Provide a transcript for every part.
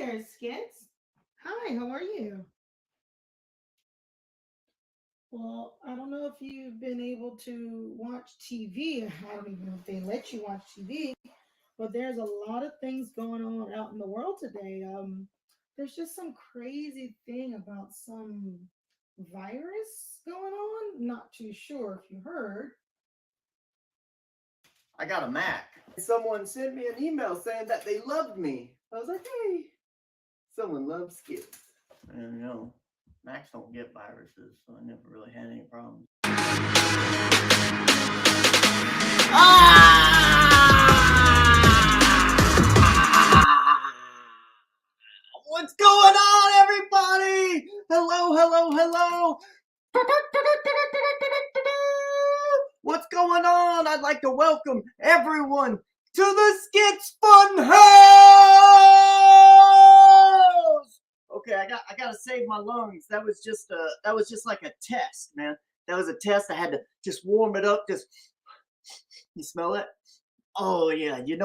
there, Skits. Hi, how are you? Well, I don't know if you've been able to watch TV. I don't even know if they let you watch TV, but there's a lot of things going on out in the world today. There's just some crazy thing about some virus going on. Not too sure if you heard. I got a Mac. Someone sent me an email saying that they loved me. I was like, hey, someone loves Skits. And Macs don't get viruses, so I never really had any problems. What's going on, everybody? Hello, hello, hello. What's going on? I'd like to welcome everyone to the SKITS Fun House. Okay, I gotta save my lungs. That was just like a test, man. That was a test. I had to just warm it up. Just you smell it? Oh yeah, you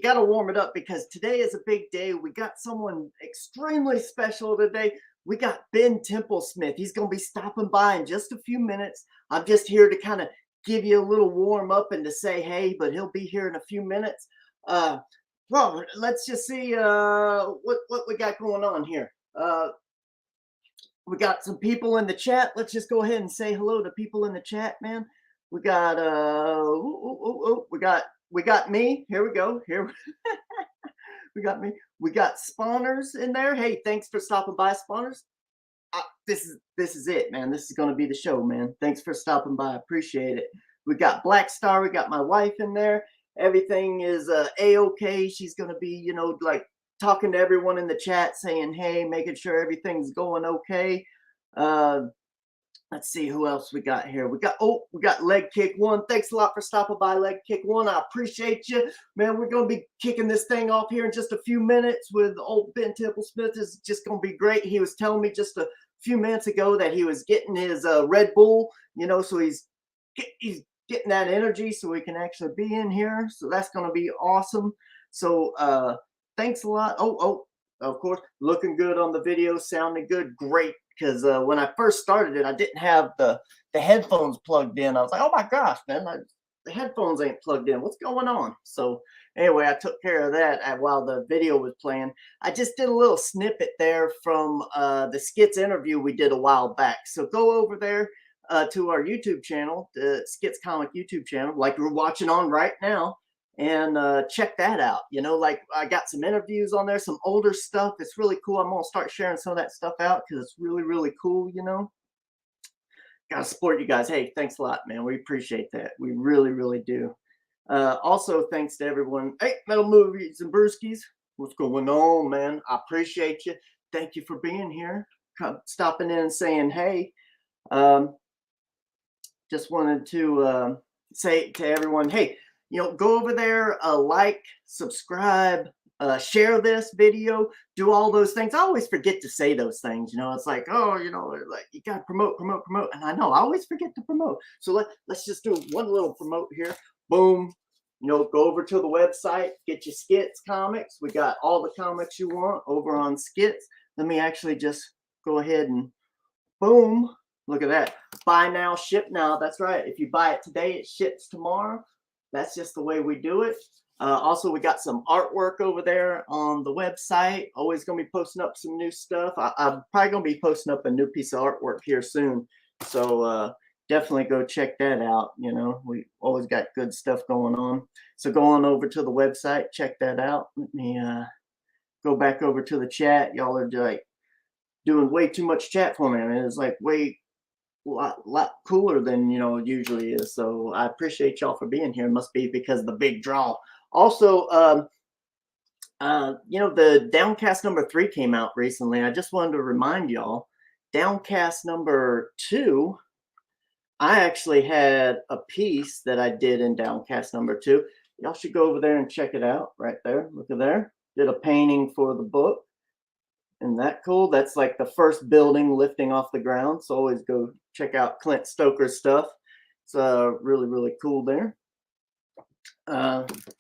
gotta warm it up because today is a big day. We got someone extremely special today. We got Ben Templesmith. He's gonna be stopping by in just a few minutes. I'm just here to kind of give you a little warm up and to say hey, but he'll be here in a few minutes. Well, let's just see what we got going on here. We got some people in the chat. Let's just go ahead and say hello to people in the chat, man. We got we got me. Here we go. Here we got me. We got Spawners in there. Hey, thanks for stopping by, Spawners. This is it, man. This is gonna be the show, man. Thanks for stopping by. I appreciate it. We got Black Star. We got my wife in there. Everything is a-okay. She's gonna be, like talking to everyone in the chat, saying hey, making sure everything's going okay. Let's see who else we got here. We got Leg Kick One. Thanks a lot for stopping by, Leg Kick One. I appreciate you, man. We're gonna be kicking this thing off here in just a few minutes with old Ben Templesmith. Is just gonna be great. He was telling me just a few minutes ago that he was getting his Red Bull, so he's getting that energy so he can actually be in here. So that's gonna be awesome. So thanks a lot. Oh, of course, looking good on the video, sounding good, great. Because when I first started it, I didn't have the headphones plugged in. I was like, oh my gosh, man, the headphones ain't plugged in. What's going on? So anyway, I took care of that while the video was playing. I just did a little snippet there from the Skits interview we did a while back. So go over there to our YouTube channel, the Skits Comic YouTube channel, like we're watching on right now. And check that out. Like I got some interviews on there, some older stuff. It's really cool. I'm gonna start sharing some of that stuff out because it's really, really cool. Gotta support you guys. Hey, thanks a lot, man. We appreciate that. We really, really do. Also, thanks to everyone. Hey, Metal Movies and Brewskis, what's going on, man? I appreciate you. Thank you for being here, stopping in and saying hey. Just wanted to say to everyone, hey. Go over there, like, subscribe, share this video, do all those things. I always forget to say those things. It's like, oh, like you got to promote. And I know I always forget to promote. So let's just do one little promote here. Boom. Go over to the website, get your Skits comics. We got all the comics you want over on Skits. Let me actually just go ahead and boom. Look at that. Buy now, ship now. That's right. If you buy it today, it ships tomorrow. That's just the way we do it. Also, we got some artwork over there on the website. Always going to be posting up some new stuff. I'm probably going to be posting up a new piece of artwork here soon. So definitely go check that out. We always got good stuff going on. So go on over to the website. Check that out. Let me go back over to the chat. Y'all are like doing way too much chat for me. I mean, it's like way lot cooler than usually is. So I appreciate y'all for being here. It must be because of the big draw. Also, the Downcast #3 came out recently. I just wanted to remind y'all, Downcast #2, I actually had a piece that I did in Downcast #2. Y'all should go over there and check it out right there. Look at there. Did a painting for the book. Isn't that cool? That's like the first building lifting off the ground. So always go check out Clint Stoker's stuff. It's really, really cool there.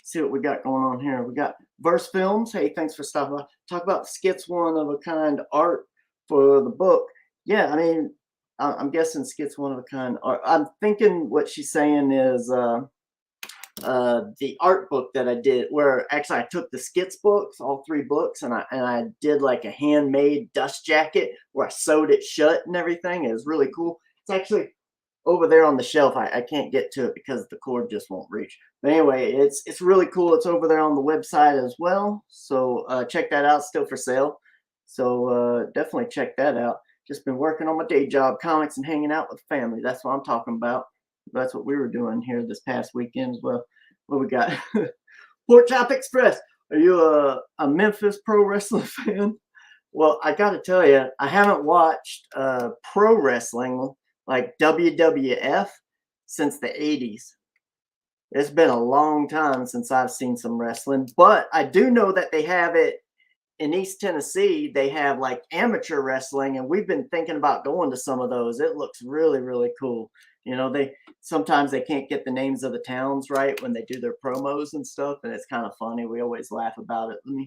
See what we got going on here. We got Verse Films. Hey, thanks for stopping by. Talk about the Skits One of a Kind art for the book. Yeah, I mean, I'm guessing Skits One of a Kind art. I'm thinking what she's saying is the art book that I did, where actually I took the Skits books, all 3 books, and I did like a handmade dust jacket where I sewed it shut and everything. It was really cool. It's actually over there on the shelf. I can't get to it because the cord just won't reach. But anyway, it's really cool. It's over there on the website as well. So check that out. Still for sale. So definitely check that out. Just been working on my day job, comics, and hanging out with family. That's what I'm talking about. That's what we were doing here this past weekend as well. What we got? Pork Chop Express. Are you a Memphis pro wrestling fan? Well, I got to tell you, I haven't watched pro wrestling like WWF since the 80s. It's been a long time since I've seen some wrestling, but I do know that they have it in East Tennessee. They have like amateur wrestling, and we've been thinking about going to some of those. It looks really, really cool. You know, sometimes they can't get the names of the towns right when they do their promos and stuff, and it's kind of funny. We always laugh about it. Let me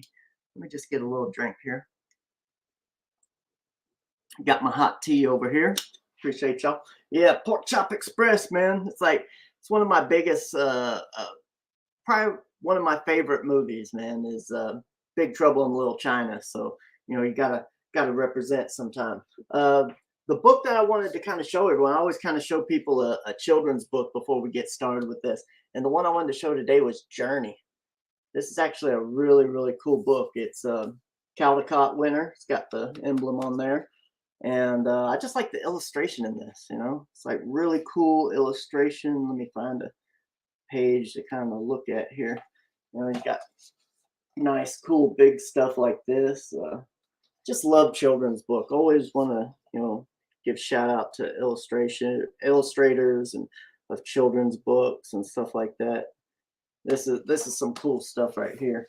just get a little drink here. Got my hot tea over here. Appreciate y'all. Yeah, Pork Chop Express, man. It's one of my biggest, probably one of my favorite movies, man, is Big Trouble in Little China. So, you know, you gotta represent sometime. The book that I wanted to kind of show everyone, I always kind of show people a children's book before we get started with this. And the one I wanted to show today was Journey. This is actually a really, really cool book. It's Caldecott winner. It's got the emblem on there. And I just like the illustration in this, you know. It's like really cool illustration. Let me find a page to kind of look at here. You know, you got nice, cool, big stuff like this. Just love children's book. Always want to, you know, give shout out to illustrators and of children's books and stuff like that. This is some cool stuff right here.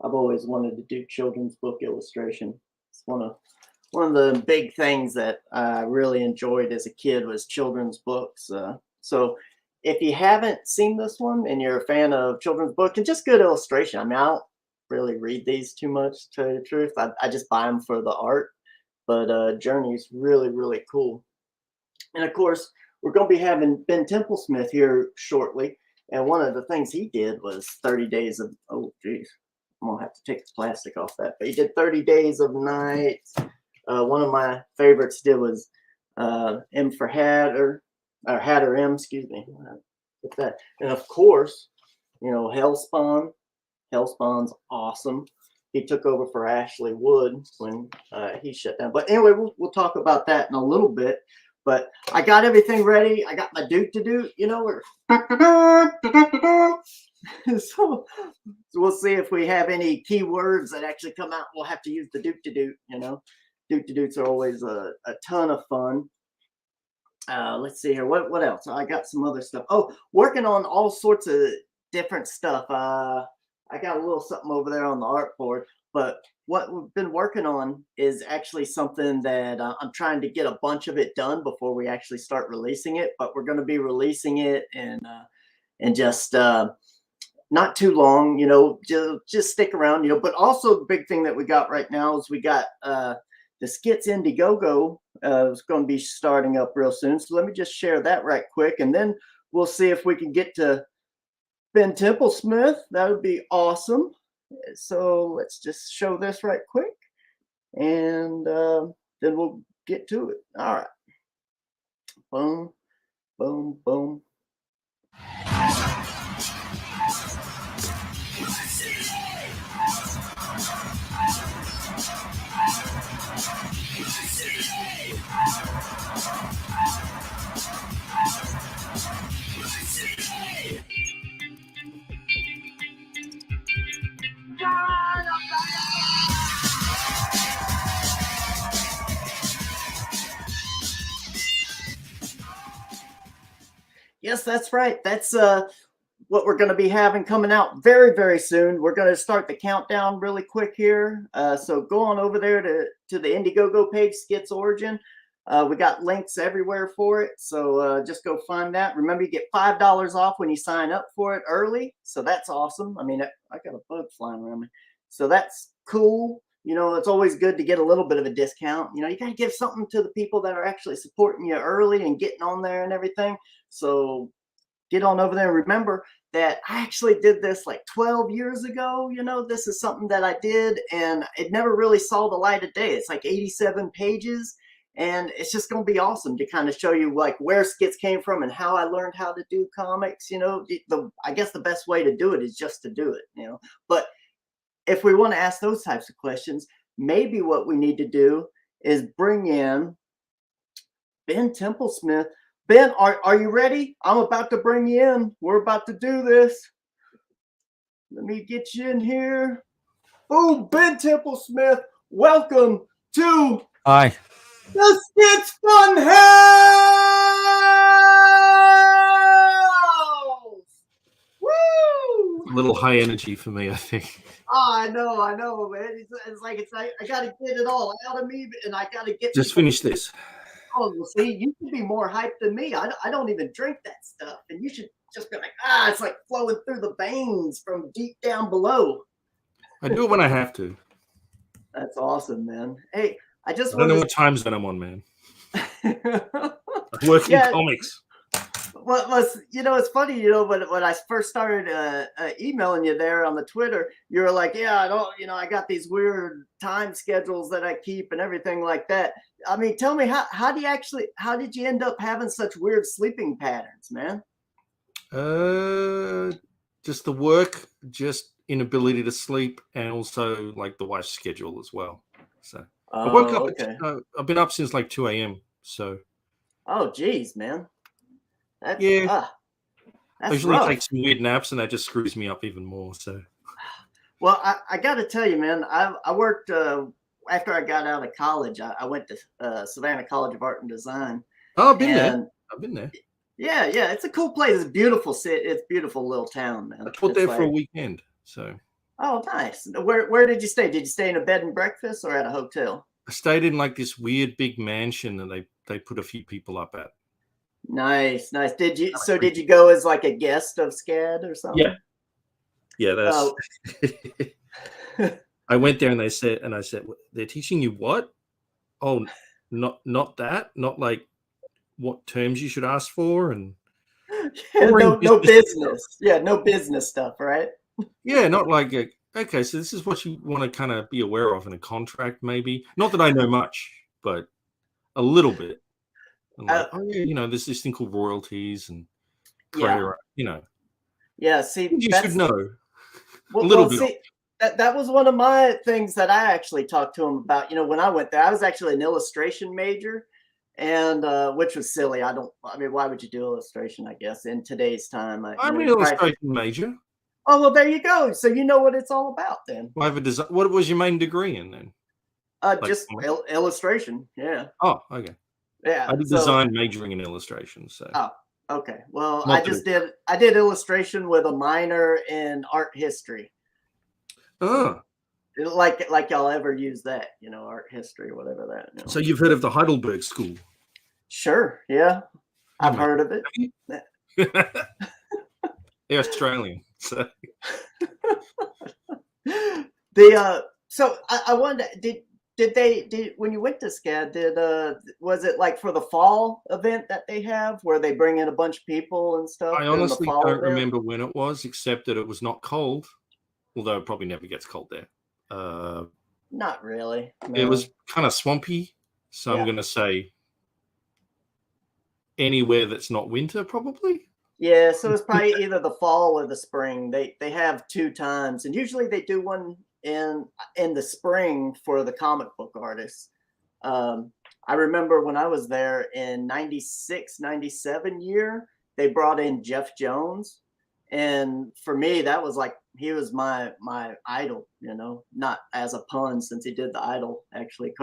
I've always wanted to do children's book illustration. It's one of the big things that I really enjoyed as a kid was children's books. So if you haven't seen this one and you're a fan of children's book and just good illustration, I mean, I don't really read these too much, to tell you the truth. I just buy them for the art. But Journey is really, really cool. And of course, we're going to be having Ben Templesmith here shortly. And one of the things he did was 30 days of, oh, geez, I'm going to have to take the plastic off that. But he did 30 Days of Night. One of my favorites did was M for Hatter, or Hatter M, excuse me. Get that. And of course, you know, Hellspawn. Hellspawn's awesome. He took over for Ashley Wood when he shut down. But anyway, we'll talk about that in a little bit. But I got everything ready. I got my doot-to-doot, you know. So we'll see if we have any keywords that actually come out. We'll have to use the doot-to-doot, you know. Doot-to-doots are always a ton of fun. Let's see here. What else? I got some other stuff. Oh, working on all sorts of different stuff. I got a little something over there on the artboard. But what we've been working on is actually something that I'm trying to get a bunch of it done before we actually start releasing it. But we're going to be releasing it and just not too long, you know, just stick around, you know. But also the big thing that we got right now is we got the Skits Indiegogo is going to be starting up real soon. So let me just share that right quick. And then we'll see if we can get to Ben Templesmith. That would be awesome. So let's just show this right quick. And then we'll get to it. All right. Boom, boom, boom. Yes, that's right. That's what we're going to be having coming out very, very soon. We're going to start the countdown really quick here. So go on over there to the Indiegogo page, Skits Origin. We got links everywhere for it, so just go find that. Remember, you get $5 off when you sign up for it early, so that's awesome. I mean, I got a bug flying around me, so that's cool. You know, it's always good to get a little bit of a discount. You know, you got to give something to the people that are actually supporting you early and getting on there and everything. So get on over there. Remember that I actually did this like 12 years ago. You know, this is something that I did, and it never really saw the light of day. It's like 87 pages. And it's just going to be awesome to kind of show you like where skits came from and how I learned how to do comics. You know, I guess the best way to do it is just to do it, you know. But if we want to ask those types of questions, maybe what we need to do is bring in Ben Templesmith. Ben, are you ready? I'm about to bring you in. We're about to do this. Let me get you in here. Boom, Ben Templesmith. Welcome to Hi. the SKITS Fun House! Woo! A little high energy for me, I think. Oh, I know, man. It's like I gotta get it all out of me, and I gotta get. Just finish this. Oh, well, see, you should be more hyped than me. I don't even drink that stuff, and you should just be like, it's like flowing through the veins from deep down below. I do it when I have to. That's awesome, man. Hey, I don't know what time zone I'm on, man. I work in comics. Well, you know, it's funny, you know, when I first started emailing you there on the Twitter, you were like, yeah, I got these weird time schedules that I keep and everything like that. I mean, tell me, how did you end up having such weird sleeping patterns, man? Just the work, just inability to sleep, and also like the wife's schedule as well. So I woke up. Okay. I've been up since like 2 a.m. So. Oh, geez, man. That's, yeah. That's I usually rough. take some weird naps, and that just screws me up even more. So. Well, I got to tell you, man. I worked after I got out of college. I went to Savannah College of Art and Design. Oh, I've been there. I've been there. Yeah, it's a cool place. It's beautiful. It's a beautiful little town, man. I taught there for a weekend. So. Oh, nice. Where did you stay? Did you stay in a bed and breakfast or at a hotel? I stayed in like this weird big mansion that they put a few people up at. Nice. Did you go as like a guest of SCAD or something? Yeah. That's. I went there and I said, they're teaching you what? Oh, not that, not like what terms you should ask for and. No business. Yeah, no business stuff, right? Yeah, not like okay, so this is what you want to kind of be aware of in a contract, maybe. Not that I know much, but a little bit. I'm like, there's this thing called royalties and Yeah, see, you should know. A little bit. See, that was one of my things that I actually talked to him about. You know, when I went there, I was actually an illustration major, and which was silly. I mean, why would you do illustration? I guess in today's time, I'm an illustration major. Oh, well, there you go. So you know what it's all about then. Well, what was your main degree in then? Just illustration. Yeah. Oh, okay. Yeah. I did design majoring in illustration. So. Oh, okay. Well, I did illustration with a minor in art history. Oh. Like y'all ever use that, you know, art history or whatever that. You know. So you've heard of the Heidelberg School? Sure. Yeah. I've heard of it. They're Australian. So. So I wonder, did when you went to SCAD, was it like for the fall event that they have where they bring in a bunch of people and stuff? I honestly don't remember when it was, except that it was not cold, although it probably never gets cold there. Not really. No. It was kind of swampy, so I'm going to say anywhere that's not winter, probably. Yeah, so it's probably either the fall or the spring. They have 2 times, and usually they do one in the spring for the comic book artists. I remember when I was there in 96, 97 year, they brought in Jeff Jones. And for me, that was like, he was my idol, you know, not as a pun since he did the Idol actually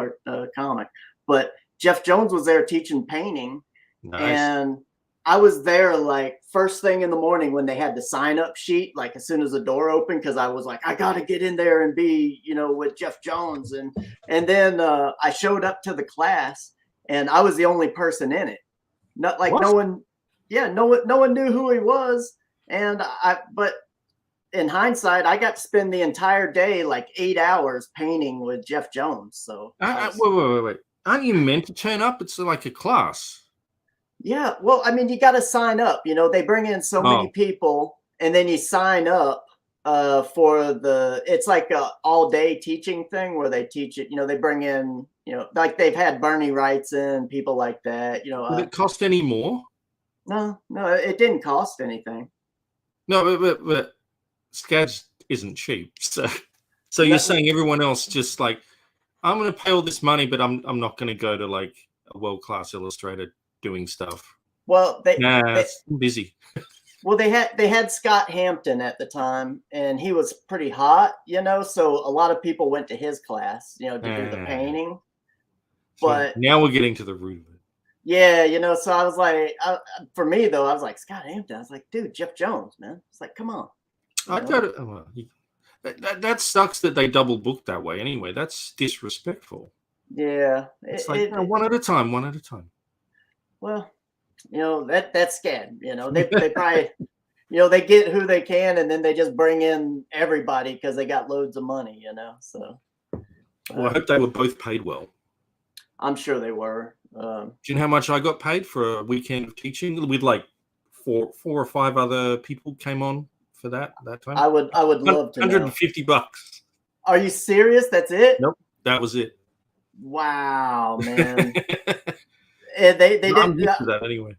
comic, but Jeff Jones was there teaching painting. Nice. And I was there like first thing in the morning when they had the sign up sheet, like as soon as the door opened, because I was like, I got to get in there and be, you know, with Jeff Jones. And then I showed up to the class and I was the only person in it. Not like What? no one knew who he was. But in hindsight, I got to spend the entire day, like 8 hours painting with Jeff Jones. So wait. Aren't you meant to turn up? It's like a class. yeah, well, I mean, you got to sign up. You know, they bring in so many people, and then you sign up for it's like a all day teaching thing where they teach it. You know, they bring in, you know, like they've had Bernie Wrights in, people like that. You know, Did it cost any more? no, it didn't cost anything. No, but SCADS isn't cheap. So you're saying everyone else just like, I'm going to pay all this money, but I'm not going to go to like a world-class illustrator doing stuff. Well, it's busy. Well, they had Scott Hampton at the time, and he was pretty hot, you know. So a lot of people went to his class, you know, to do the painting. But now we're getting to the root of it. Yeah, you know. So I was like, for me though, I was like, Scott Hampton. I was like, dude, Jeff Jones, man. It's like, come on. I got it. Well, that sucks that they double booked that way. Anyway, that's disrespectful. Yeah, it's like one at a time. One at a time. Well, you know, that's SCAD. You know, they probably, you know, they get who they can, and then they just bring in everybody because they got loads of money. You know, so. Well, I hope they were both paid well. I'm sure they were. Do you know how much I got paid for a weekend of teaching? With like four or five other people came on for that time. I would love to know. $150. Are you serious? That's it? Nope, that was it. Wow, man. They didn't do that anyway.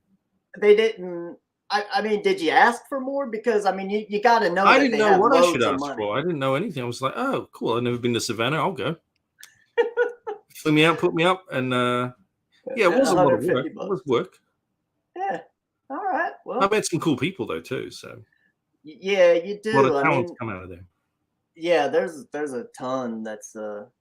They didn't. I mean, did you ask for more? Because I mean, you got to know. I didn't know what I should ask for. I didn't know anything. I was like, oh, cool. I've never been to Savannah. I'll go. Flew me out, put me up, and yeah, it was a lot of work. It was work. Yeah. All right. Well, I met some cool people though too. So yeah, you do. A lot of talents come out of there. Yeah, there's a ton that's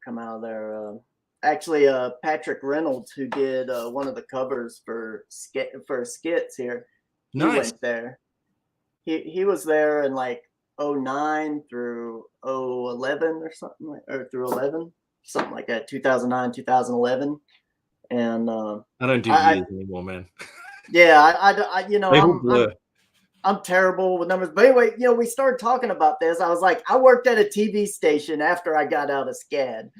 come out of there. Actually, Patrick Reynolds, who did one of the covers for skits here, he went there. He was there in like 09 through 011 or something, or through 11, something like that, 2009, 2011. And I don't do years anymore, man. Yeah, I you know, I'm terrible with numbers. But anyway, you know, we started talking about this. I was like, I worked at a TV station after I got out of SCAD.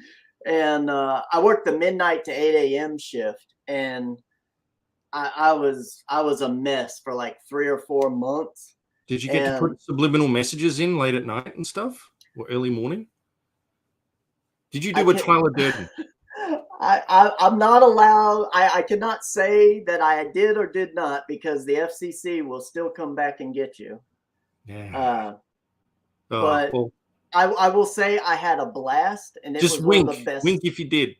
And I worked the midnight to 8 a.m. shift, and I was a mess for like 3 or 4 months. Did you get to put subliminal messages in late at night and stuff, or early morning? Did you do a Tyler Durden? I'm not allowed. I cannot say that I did or did not, because the FCC will still come back and get you. Yeah. But. Well, I will say I had a blast, and it just was wink, one of the best. Wink if you did.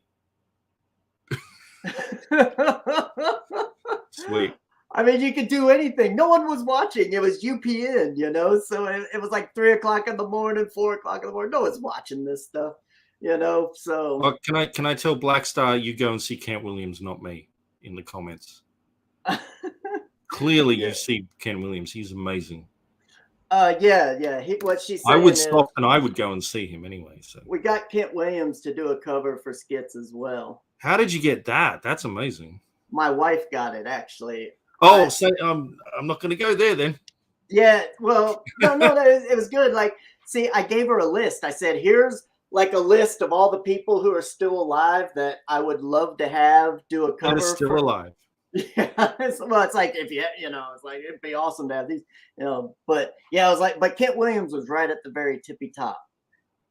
Sweet. I mean, you could do anything. No one was watching. It was UPN, you know. So it was like 3 o'clock in the morning, 4 o'clock in the morning. No one's watching this stuff, you know. So well, can I tell Black Star you go and see Kent Williams, not me, in the comments. Clearly, you see Kent Williams. He's amazing. Yeah. What she said. I would stop and I would go and see him anyway. So we got Kent Williams to do a cover for Skits as well. How did you get that? That's amazing. My wife got it, actually. Oh, so I'm not going to go there then. Yeah, well, no, it was good. Like, see, I gave her a list. I said, here's like a list of all the people who are still alive that I would love to have do a cover. That is still alive. Yeah, well, it's like, if you know, it's like, it'd be awesome to have these, you know, but yeah, I was like, but Kent Williams was right at the very tippy top.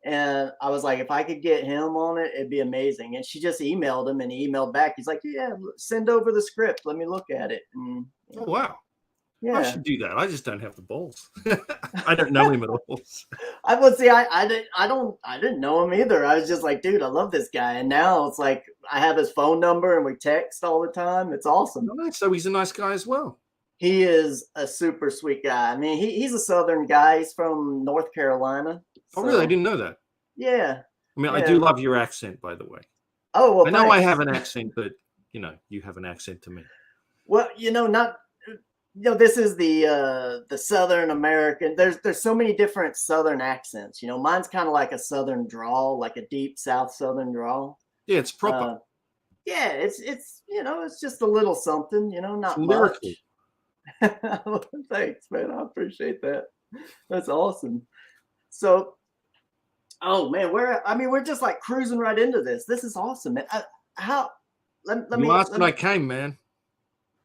And I was like, if I could get him on it, it'd be amazing. And she just emailed him, and he emailed back. He's like, yeah, send over the script. Let me look at it. And, you know, oh, wow. Yeah. I should do that. I just don't have the balls. I don't know him at all. I would say I didn't know him either. I was just like, dude, I love this guy. And now it's like I have his phone number and we text all the time. It's awesome. Nice. So he's a nice guy as well. He is a super sweet guy. I mean, he's a Southern guy. He's from North Carolina. Oh, really? I didn't know that. Yeah. I mean, I do love your accent, by the way. Oh, well, I know I have an accent, but you know, you have an accent to me. Well, you know, this is the Southern American. There's so many different Southern accents. You know, mine's kind of like a Southern drawl, like a deep South Southern drawl. Yeah, it's proper. Yeah, it's you know, it's just a little something, you know, It's not lyrical. much. Thanks, man. I appreciate that. That's awesome. So, oh man, we're just like cruising right into this. This is awesome, man. How? Let You me asked let and me. I came, man.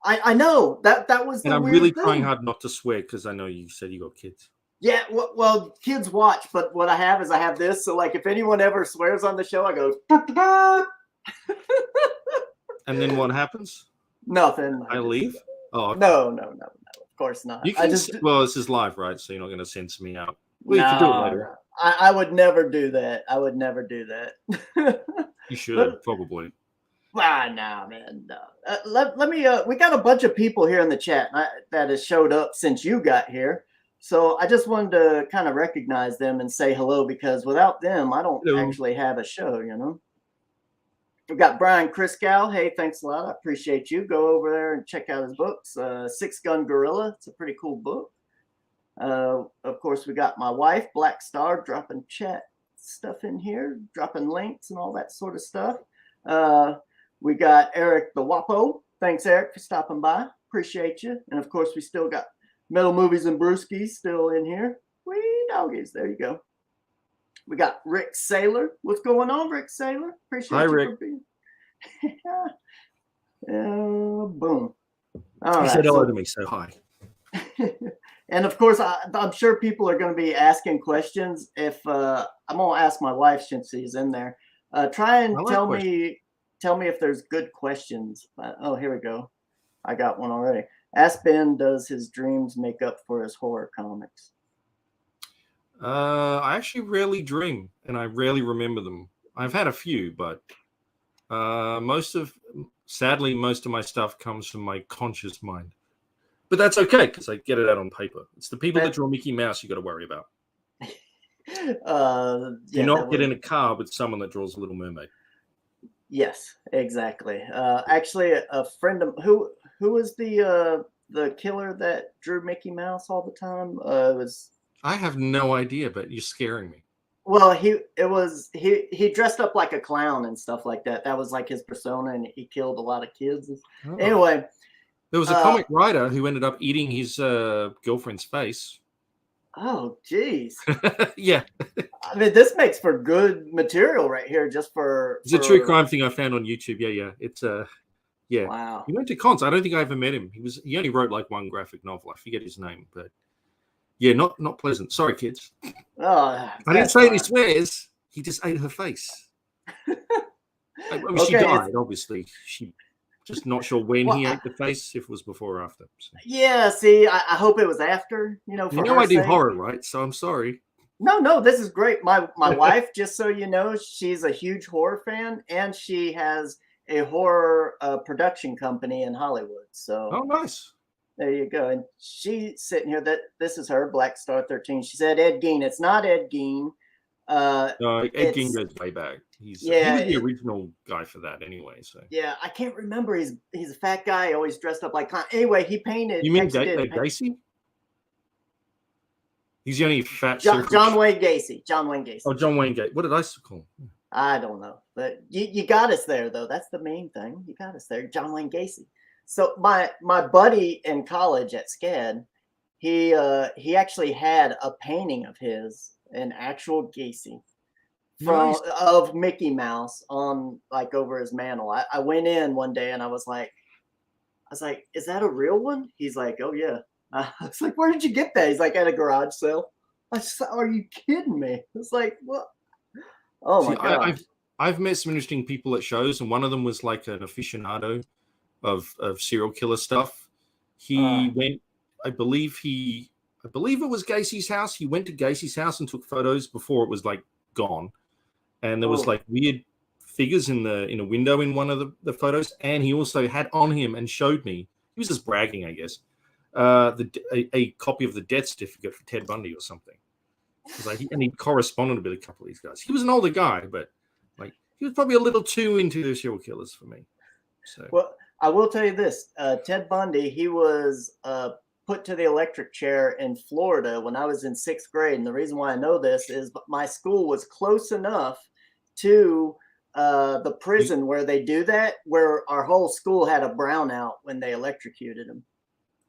I know that was And the I'm really weird trying thing. hard not to swear because I know you said you got kids. Yeah, well, kids watch, but what I have is I have this. So, like, if anyone ever swears on the show, I go And then what happens? nothing. I leave? Oh, okay. No. Of course not. You can, well, this is live, right? So you're not going to censor me out. Well, you can do it later. No. I would never do that. I would never do that. You should, probably. No, man. No. Let me. We got a bunch of people here in the chat that has showed up since you got here. So I just wanted to kind of recognize them and say hello because without them, I don't Hello. actually have a show. You know. We've got Brian Chriskow. Hey, thanks a lot. I appreciate you. Go over there and check out his books. Six Gun Gorilla. It's a pretty cool book. Of course, we got my wife, Black Star, dropping chat stuff in here, dropping links and all that sort of stuff. We got Eric the Wapo. Thanks, Eric, for stopping by. Appreciate you. And of course, we still got Metal Movies and Brewskis still in here. Wee doggies. There you go. We got Rick Saylor. What's going on, Rick Saylor? Appreciate Hi, you Rick. for being. Boom. All He right. said hello to me, so hi. And of course, I'm sure people are going to be asking questions. If I'm going to ask my wife since she's in there, try and tell me if there's good questions. Oh, here we go. I got one already. Ask Ben, does his dreams make up for his horror comics? I actually rarely dream, and I rarely remember them. I've had a few, but sadly, most of my stuff comes from my conscious mind. But that's okay because I get it out on paper. It's the people that draw Mickey Mouse you got to worry about. Do not get in a car with someone that draws a Little Mermaid. Yes, exactly. Actually, a friend of who was the killer that drew Mickey Mouse all the time? I have no idea, but you're scaring me. Well, he dressed up like a clown and stuff like that. That was like his persona, and he killed a lot of kids. Oh. Anyway, there was a comic writer who ended up eating his girlfriend's face. Oh, geez. Yeah. I mean, this makes for good material right here, just for. It's a true crime thing I found on YouTube. Yeah. It's yeah. Wow. He went to cons. I don't think I ever met him. He only wrote like one graphic novel. I forget his name, but yeah, not pleasant. Sorry, kids. Oh, I didn't say he swears. He just ate her face. I mean, she died, obviously. She just not sure when he ate the face, if it was before or after. So. Yeah, see, I hope it was after, you know. I do horror, right? So I'm sorry. No, this is great. My wife, just so you know, she's a huge horror fan, and she has a horror production company in Hollywood. So, oh, nice. There you go. And she's sitting here. This is her, Black Star 13. She said Ed Gein. It's not Ed Gein. No, Ed Gein goes way back. He was the original guy for that anyway. So yeah, I can't remember. He's a fat guy, always dressed up like. Anyway, he painted. You mean Gacy? He's the only fat. John Wayne Gacy. John Wayne Gacy. Oh, John Wayne Gacy. What did I call him? I don't know, but you got us there though. That's the main thing. You got us there, John Wayne Gacy. So my buddy in college at SCAD, he actually had a painting of his, an actual Gacy, of Mickey Mouse on like over his mantle. I went in one day and I was like, is that a real one? He's like, oh yeah. I was like, where did you get that? He's like, at a garage sale. I said, are you kidding me? It's like, what? Oh my god. I've met some interesting people at shows, and one of them was like an aficionado of serial killer stuff. He went, I believe it was Gacy's house. He went to Gacy's house and took photos before it was like gone. And there was like weird figures in a window in one of the photos. And he also had on him and showed me, he was just bragging, I guess, a copy of the death certificate for Ted Bundy or something. And he corresponded with a couple of these guys. He was an older guy, but like he was probably a little too into the serial killers for me. So well, I will tell you this: Ted Bundy, he was put to the electric chair in Florida when I was in 6th grade, and the reason why I know this is my school was close enough to the prison where they do that, where our whole school had a brownout when they electrocuted him.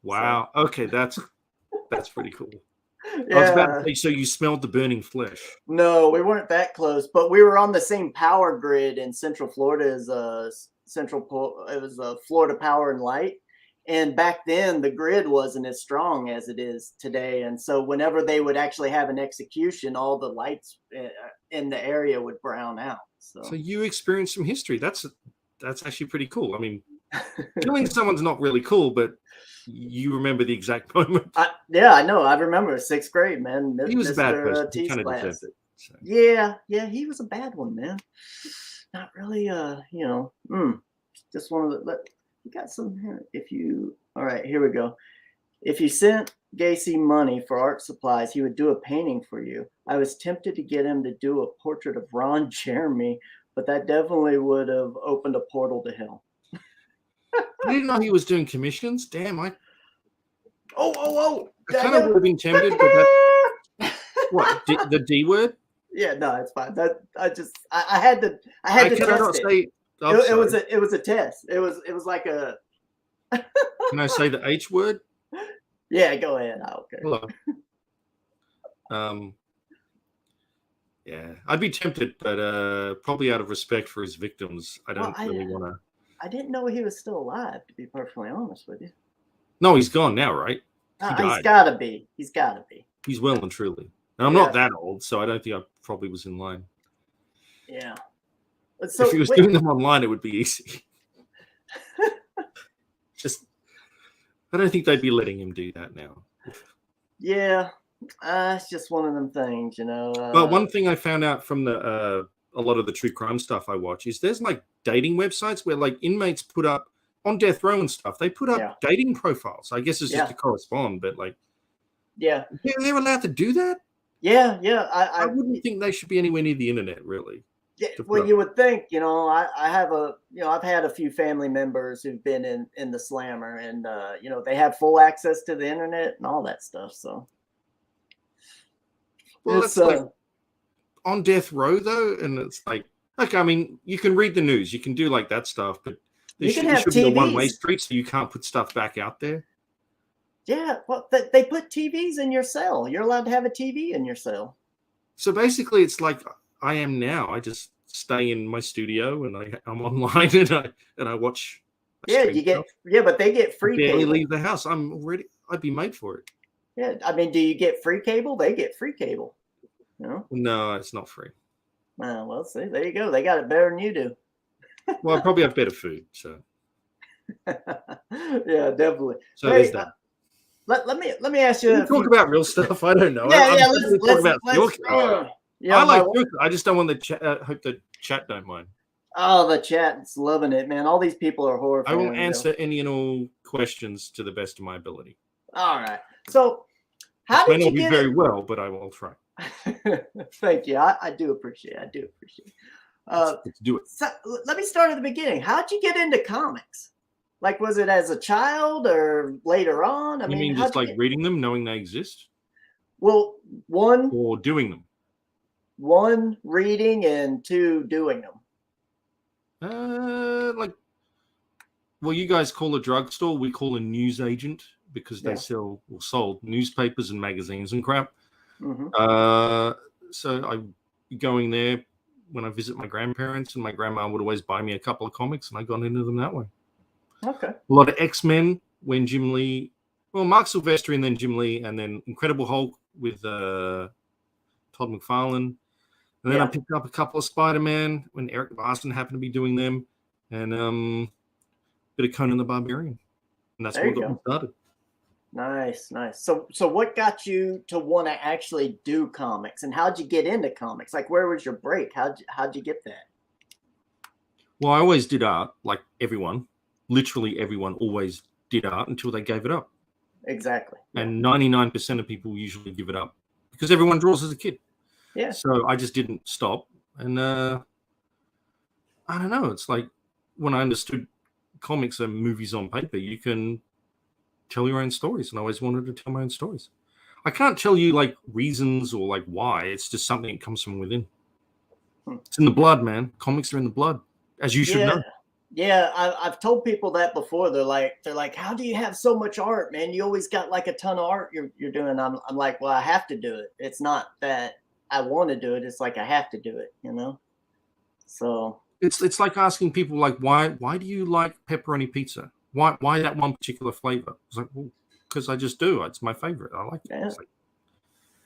Wow. Okay, that's pretty cool. Yeah. I was about to say, so you smelled the burning flesh. No, we weren't that close, but we were on the same power grid in Central Florida as it was Florida Power and Light. And back then, the grid wasn't as strong as it is today. And so whenever they would actually have an execution, all the lights in the area would brown out. So you experienced some history. That's actually pretty cool. I mean, killing someone's not really cool, but you remember the exact moment. Yeah, I know. I remember 6th grade, man. He was a bad person. He kind of deserved it. So. Yeah, he was a bad one, man. Not really, just one of the. You got some here. All right, here we go. If you sent Gacy money for art supplies, he would do a painting for you. I was tempted to get him to do a portrait of Ron Jeremy, but that definitely would have opened a portal to hell. I didn't know he was doing commissions. Damn, I I kind of would have been tempted, but that, what, the D word? Yeah, no, it's fine. I had to test it. It was a test. It was like a. Can I say the H word? Yeah, go ahead. I don't care. Hello. Yeah, I'd be tempted, but probably out of respect for his victims, I don't really want to. I didn't know he was still alive, to be perfectly honest with you. No, he's gone now, right? He's gotta be. He's gotta be. He's well and truly. And I'm not that old, so I don't think I probably was in line. Yeah. So, if he was doing them online, it would be easy. I don't think they'd be letting him do that now. Yeah, it's just one of them things, you know. But one thing I found out from a lot of the true crime stuff I watch is there's like dating websites where like inmates put up on death row and stuff. They put up dating profiles. I guess it's just to correspond, but like, they're allowed to do that. Yeah. I wouldn't think they should be anywhere near the internet, really. Yeah, well, you would think, you know, I've had a few family members who've been in the slammer, and you know, they have full access to the internet and all that stuff. So, well, it's like on death row though, and it's like, I mean, you can read the news, you can do like that stuff, but there should be a one-way street, so you can't put stuff back out there. Yeah, well, they put TVs in your cell. You're allowed to have a TV in your cell. So basically, it's like I am now. I just stay in my studio and I'm online and I watch. Yeah, but they get free cable. cable. Leave the house. I'd be made for it. Yeah, I mean, do you get free cable? They get free cable. No, it's not free. Well, see, there you go. They got it better than you do. Well, I probably have better food. So. Yeah, definitely. So there's that. Let me ask you. Talk about real stuff. I don't know. Let's talk about I like Joker. I just don't want the chat. Hope the chat don't mind. Oh, the chat's loving it, man. All these people are horror fans. I will answer any and all questions to the best of my ability. All right. So, how did you get very well, but I will try. Thank you. I do appreciate it. Let's do it. So, let me start at the beginning. How'd you get into comics? Like, was it as a child or later on? I mean just like reading them, knowing they exist? Well, or doing them. 1, reading, and 2, doing them. Well, you guys call a drugstore, we call a news agent because they sell or sold newspapers and magazines and crap. Mm-hmm. So I going there when I visit my grandparents, and my grandma would always buy me a couple of comics, and I got into them that way. Okay. A lot of X-Men when Jim Lee, Mark Silvestri and then Jim Lee, and then Incredible Hulk with Todd McFarlane. And then I picked up a couple of Spider-Man when Eric Larson happened to be doing them, and a bit of Conan the Barbarian. And that's what got me started. Nice. So what got you to want to actually do comics, and how'd you get into comics? Like, where was your break? How'd you get that? Well, I always did art, like everyone. Literally everyone always did art until they gave it up. Exactly. And 99% of people usually give it up because everyone draws as a kid. Yeah. So I just didn't stop. And I don't know. It's like when I understood comics and movies on paper, you can tell your own stories. And I always wanted to tell my own stories. I can't tell you like reasons or like why. It's just something that comes from within. It's in the blood, man. Comics are in the blood, as you should know. Yeah, I've told people that before. They're like, how do you have so much art, man? You always got like a ton of art you're doing. I'm like, well, I have to do it. It's not that I want to do it. It's like I have to do it, you know? So it's like asking people like, why do you like pepperoni pizza? Why that one particular flavor? It's like, well, because I just do. It's my favorite. I like it. yeah. It's like,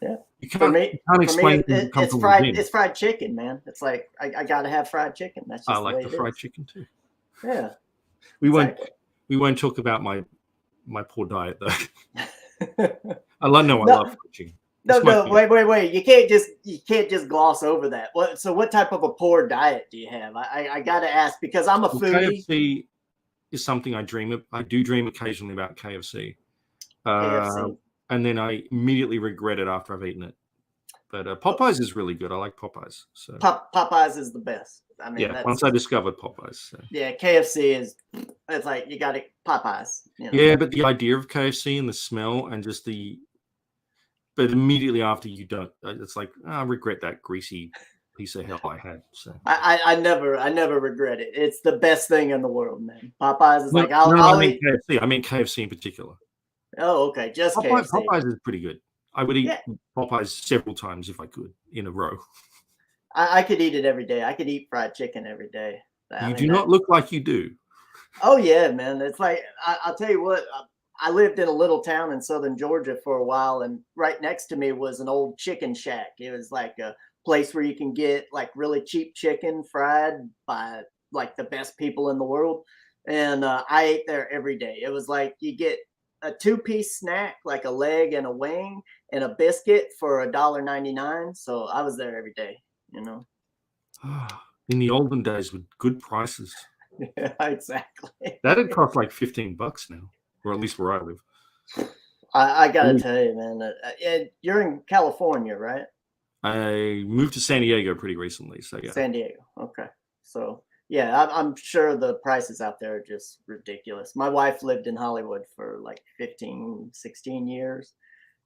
Yeah. you can't explain it's fried chicken, man. It's like I gotta have fried chicken. That's just I the like way the it fried is. chicken too. Yeah. We exactly. won't talk about my poor diet though. I love fried chicken. No, wait. You can't just gloss over that. What type of a poor diet do you have? I gotta ask because I'm a foodie. KFC is something I dream of. I do dream occasionally about KFC. KFC. And then I immediately regret it after I've eaten it. But Popeyes is really good. I like Popeyes. So Popeyes is the best. I mean, yeah. Once I discovered Popeyes. So. Yeah, KFC it's like you got it. Popeyes. You know? Yeah, but the idea of KFC and the smell and just but immediately after you don't, it's like I regret that greasy piece of hell I had. So I never regret it. It's the best thing in the world, man. Popeyes is I mean KFC. I mean KFC in particular. Oh, okay. Just Popeyes, KFC. Popeyes is pretty good. I would eat Popeyes several times if I could in a row. I could eat it every day. I could eat fried chicken every day. You do not look like you do. Oh yeah, man. It's like I'll tell you what. I lived in a little town in southern Georgia for a while, and right next to me was an old chicken shack. It was like a place where you can get like really cheap chicken fried by like the best people in the world. And I ate there every day. It was like you get a 2-piece snack, like a leg and a wing and a biscuit for $1.99. So I was there every day, you know. In the olden days with good prices. Yeah, exactly. That'd cost like $15 now, or at least where I live. I gotta tell you, man. You're in California, right? I moved to San Diego pretty recently, so yeah. San Diego, okay. So yeah, I'm sure the prices out there are just ridiculous. My wife lived in Hollywood for like 15, 16 years.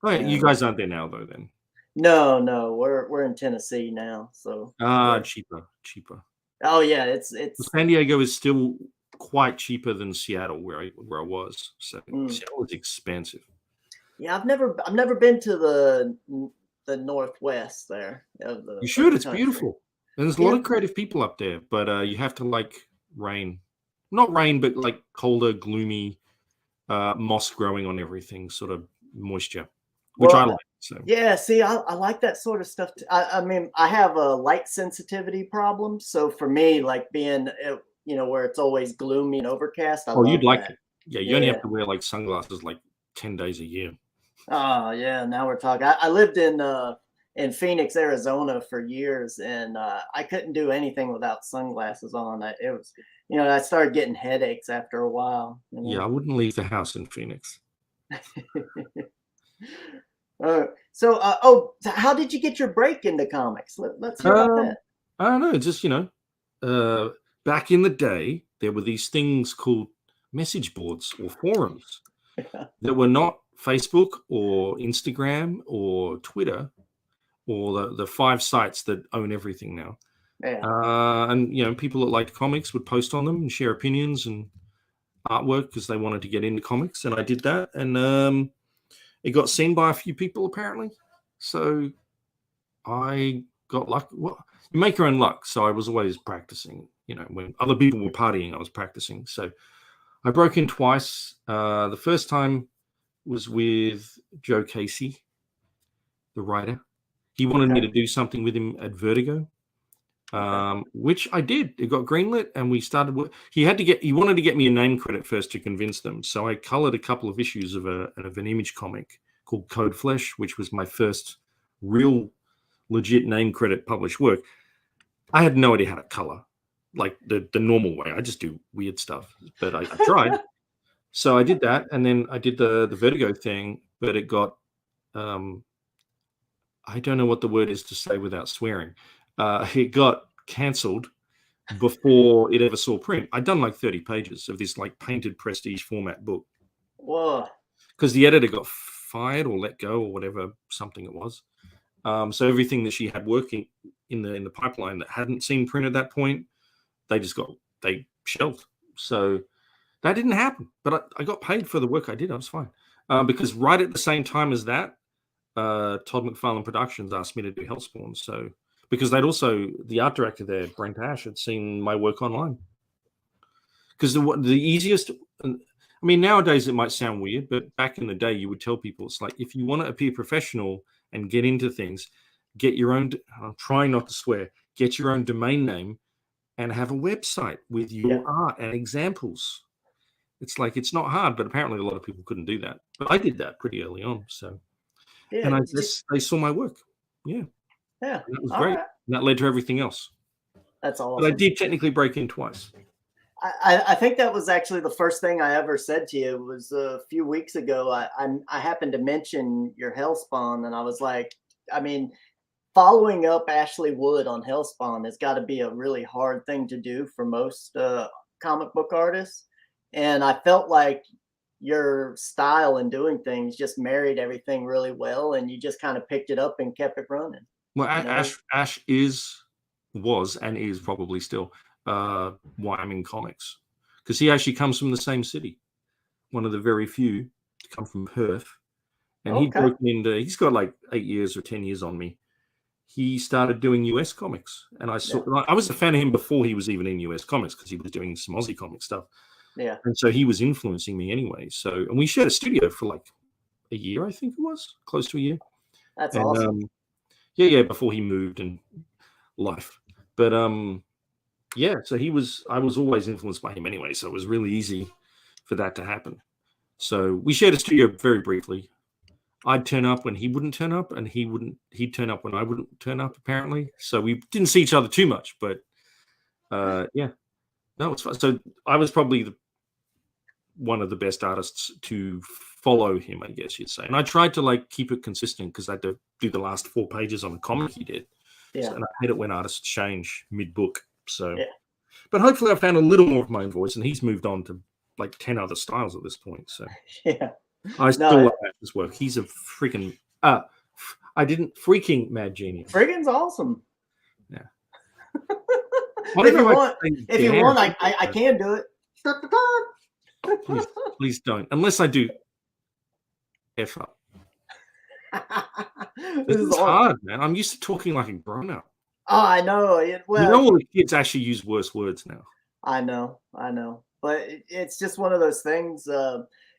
Oh, yeah, you guys aren't there now, though, then? No, we're in Tennessee now. So cheaper. Oh yeah, it's San Diego is still quite cheaper than Seattle, where I was. So Seattle is expensive. Yeah, I've never been to the Northwest there. You should. It's beautiful. And there's a lot of creative people up there, but you have to like not rain, but like colder, gloomy, moss growing on everything, sort of moisture, which I like. So yeah, see, I like that sort of stuff. I mean, I have a light sensitivity problem, so for me, like being where it's always gloomy and overcast. You'd like it. Yeah, you only have to wear like sunglasses like 10 days a year. Oh yeah, now we're talking. I lived in Phoenix, Arizona for years, and I couldn't do anything without sunglasses on. It was, I started getting headaches after a while. Yeah, I wouldn't leave the house in Phoenix. So how did you get your break into comics? Let's hear about that. I don't know. Just back in the day, there were these things called message boards or forums that were not Facebook or Instagram or Twitter or the 5 sites that own everything now. Yeah. And people that liked comics would post on them and share opinions and artwork because they wanted to get into comics, and I did that, and it got seen by a few people apparently. So I got luck. Well, you make your own luck. So I was always practicing. When other people were partying, I was practicing. So I broke in twice. The first time was with Joe Casey, the writer. He wanted me to do something with him at Vertigo, which I did. It got greenlit, and we started. He wanted to get me a name credit first to convince them. So I colored a couple of issues of an image comic called Code Flesh, which was my first real legit name credit published work. I had no idea how to color like the normal way. I just do weird stuff, but I tried. So I did that, and then I did the Vertigo thing, but it got I don't know what the word is to say without swearing. It got cancelled before it ever saw print. I'd done like 30 pages of this like painted prestige format book. Whoa. Because the editor got fired or let go or whatever, something it was. So everything that she had working in the pipeline that hadn't seen print at that point, they shelved. So that didn't happen. But I got paid for the work I did. I was fine. Because right at the same time as that, Todd McFarlane Productions asked me to do Hellspawn. So because the art director there, Brent Ash, had seen my work online. Because the easiest, I mean, nowadays it might sound weird, but back in the day, you would tell people, it's like, if you want to appear professional and get into things, get your own, I'm trying not to swear, get your own domain name and have a website with your art and examples. It's like, it's not hard, but apparently a lot of people couldn't do that. But I did that pretty early on. So, and they saw my work. Yeah. Yeah. And that was great. Right. And that led to everything else. That's awesome. But I did technically break in twice. I think that was actually the first thing I ever said to you. It was a few weeks ago. I happened to mention your Hellspawn, and I was like, I mean, following up Ashley Wood on Hellspawn has got to be a really hard thing to do for most comic book artists. And I felt like your style in doing things just married everything really well, and you just kind of picked it up and kept it running. Well, Ash was and is probably still Wyoming Comics, because he actually comes from the same city, one of the very few to come from Perth. And he broke into, he's got like 8 years or 10 years on me. He started doing US comics, and I was a fan of him before he was even in US comics, because he was doing some Aussie comic stuff. Yeah. And so he was influencing me anyway. So, and we shared a studio for like a year, I think it was, close to a year. That's awesome. Yeah, before he moved and life. But yeah, so I was always influenced by him anyway, so it was really easy for that to happen. So we shared a studio very briefly. I'd turn up when he wouldn't turn up, and he'd turn up when I wouldn't turn up, apparently. So we didn't see each other too much, but yeah. No, it's fun. So I was probably one of the best artists to follow him, I guess you'd say. And I tried to like keep it consistent, because I had to do the last 4 pages on a comic he did. Yeah. And I hate it when artists change mid-book. So, but hopefully I found a little more of my own voice, and he's moved on to like 10 other styles at this point. So yeah, I still love his work. He's a freaking freaking mad genius. Freaking's awesome. Yeah. If you want, I can do it. Please don't, unless I do F up. This is hard, man. I'm used to talking like a grown up. Oh, I know. Well, all the kids actually use worse words now. I know. But it's just one of those things.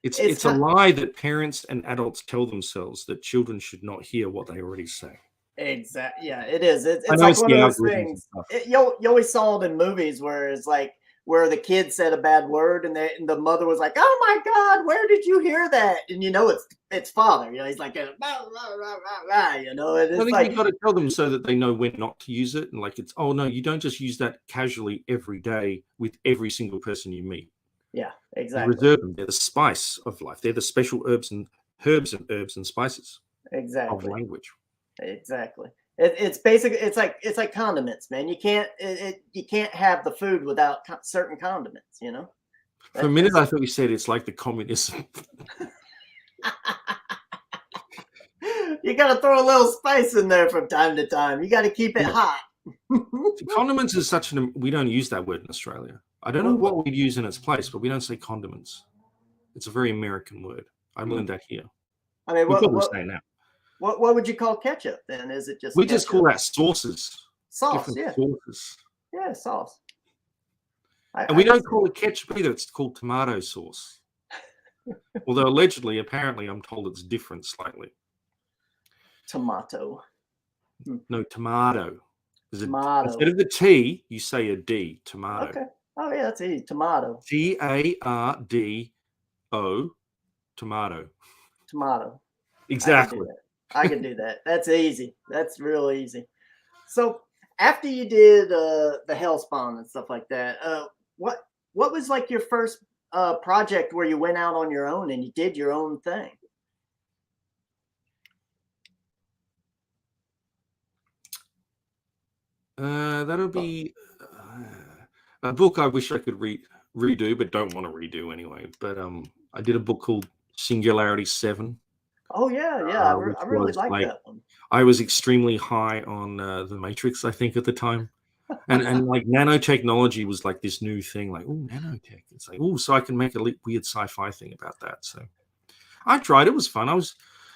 It's a lie that parents and adults tell themselves, that children should not hear what they already say. Exactly. Yeah, it is. It's like one of those things. You always saw it in movies where it's like, where the kid said a bad word, and the mother was like, "Oh my God, where did you hear that?" And you know it's father. You know, he's like, you know. And it's I think you've got to tell them so that they know when not to use it, and like it's no, you don't just use that casually every day with every single person you meet. Yeah, exactly. You reserve them. They're the spice of life. They're the special herbs and spices. Exactly. Of language. Exactly. It's basically it's like condiments, man. You can't have the food without certain condiments, you know. For a minute, I thought you said it's like the communism. You got to throw a little spice in there from time to time. You got to keep it hot. Condiments is we don't use that word in Australia. I don't know what we'd use in its place, but we don't say condiments. It's a very American word. I learned that here. I mean, what say now? What would you call ketchup then? Is it just we just call that sauces? Sauce, yeah. Sauces. Yeah, sauce. And we don't call it ketchup either. It's called tomato sauce. Although allegedly, apparently, I'm told it's different slightly. Tomato. No, tomato. Tomato. Instead of the T, you say a D. Tomato. Okay. Oh yeah, that's easy. Tomato. TARDO. Tomato. Tomato. Exactly. I can do that. That's easy. That's real easy. So after you did the Hellspawn and stuff like that, what was like your first project where you went out on your own and you did your own thing? That'll be a book I wish I could redo, but don't want to redo anyway. But I did a book called Singularity 7. Oh yeah. which I really was like like that one. I was extremely high on the Matrix, I think, at the time. And like nanotechnology was like this new thing, like, oh, nanotech. It's like, oh, so I can make a weird sci-fi thing about that. So I tried. It was fun.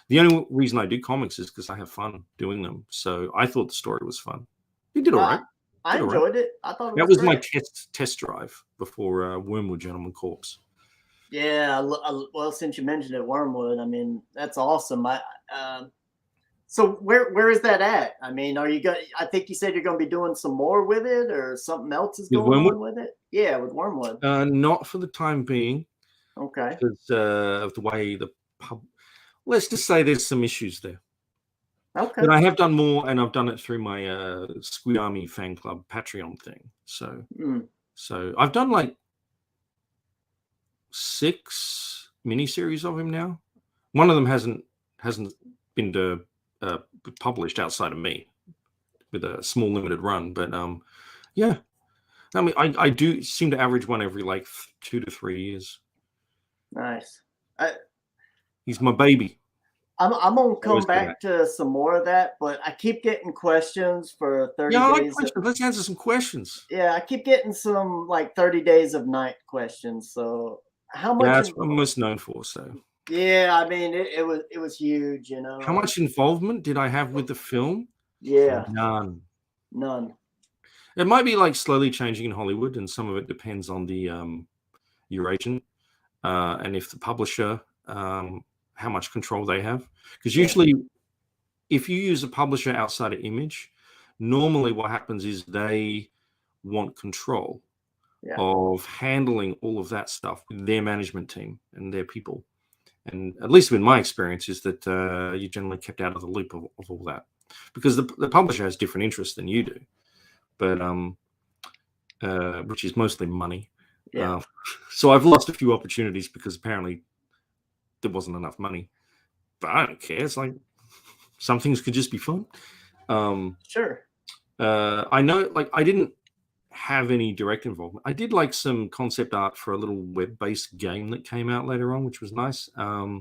The only reason I do comics is because I have fun doing them. So I thought the story was fun. You did all Well, right. I Did all right. enjoyed it. I thought it That was was my great. test drive before Wormwood Gentleman Corpse. Yeah, well, since you mentioned it, Wormwood, I mean, that's awesome. So where is that at? I mean, are you going? I think you said you're going to be doing some more with it, or something else is With going Wormwood, on with it. Yeah, with Wormwood. not for the time being, Okay. because of the way the pub. Let's just say there's some issues there. Okay. But I have done more, and I've done it through my Squid Army fan club Patreon thing. So I've done like 6 miniseries of him now. One of them hasn't been published outside of me with a small limited run, but yeah. I mean, I do seem to average one every like 2 to 3 years. Nice. He's my baby. I'm gonna come Always been back to some more of that, but I keep getting questions for 30 Yeah, I like days. questions. Let's answer some questions. Yeah, I keep getting some like 30 Days of Night questions. So how Yeah, much? that's what I'm most known for. So, Yeah, I mean it was huge, you how know. much involvement did I have with the film? Yeah, None. none. It might be like slowly changing in Hollywood, and some of it depends on the your agent and if the publisher, how much control they have. Because Yeah, usually, if you use a publisher outside of Image, normally what happens is they want control yeah, of handling all of that stuff with their management team and their people. And at least in my experience is that you're generally kept out of the loop of all that, because the publisher has different interests than you do, but which is mostly money. yeah. So I've lost a few opportunities because apparently there wasn't enough money. But I don't care. It's like some things could just be fun. Sure. I know, like, I didn't have any direct involvement. I did like some concept art for a little web-based game that came out later on, which was nice. Hmm.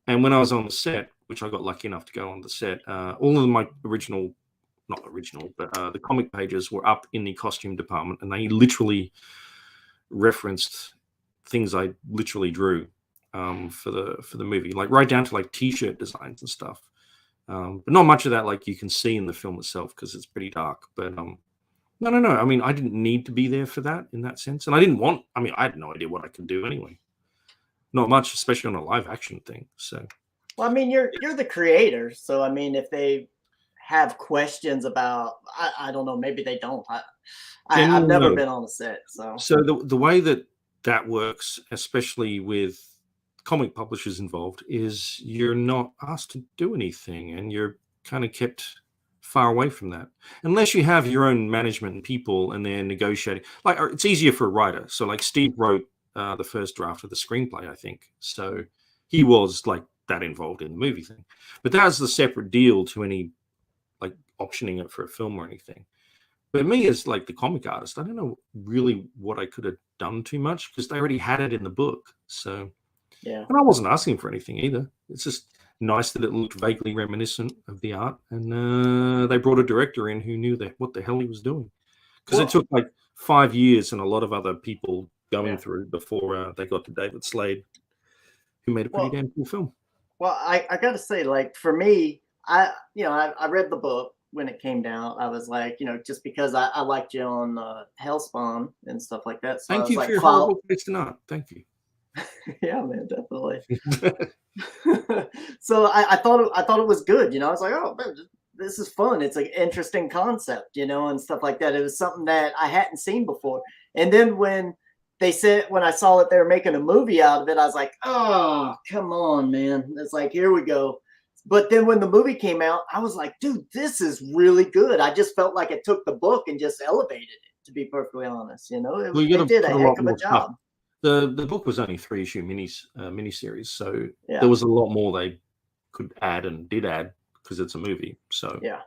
And when I was on the set, which I got lucky enough to go on the set, all of my not original, but the comic pages were up in the costume department, and they literally referenced things I literally drew for the movie, like right down to like T-shirt designs and stuff. But not much of that like you can see in the film itself because it's pretty dark. But no. I mean, I didn't need to be there for that in that sense, and I didn't want. I mean, I had no idea what I could do anyway. Not much, especially on a live action thing. So, Well, I mean, you're the creator, so I mean, if they have questions about, I don't know, maybe they don't. I've never no. been on a set, so So the way that works, especially with comic publishers involved, is you're not asked to do anything, and you're kind of kept far away from that, unless you have your own management and people, and they're negotiating. Like, it's easier for a writer. So, like, Steve wrote the first draft of the screenplay, I think. So he was like that involved in the movie thing, but that's a separate deal to any like optioning it for a film or anything. But me as like the comic artist, I don't know really what I could have done too much because they already had it in the book. So, yeah. and I wasn't asking for anything either. It's just nice that it looked vaguely reminiscent of the art, and they brought a director in who knew what the hell he was doing, because it Well, took like 5 years and a lot of other people going yeah. through before they got to David Slade, who made a pretty Well, damn cool film. well, I got to say, like for me, I read the book when it came down. I was like, just because I liked you on Hellspawn and stuff like that. So I Thank was you for like, your horrible taste in art. Thank you. yeah, man, definitely. So I thought it was good. I was like, oh, man, this is fun. It's an interesting concept, and stuff like that. It was something that I hadn't seen before. And then when I saw that they were making a movie out of it, I was like, oh, come on, man. It's like, here we go. But then when the movie came out, I was like, dude, this is really good. I just felt like it took the book and just elevated it, to be perfectly honest. Well, They you got to did put a a heck lot of a more stuff. job. The book was only 3-issue miniseries, so Yeah. there was a lot more they could add and did add because it's a movie. So Yeah.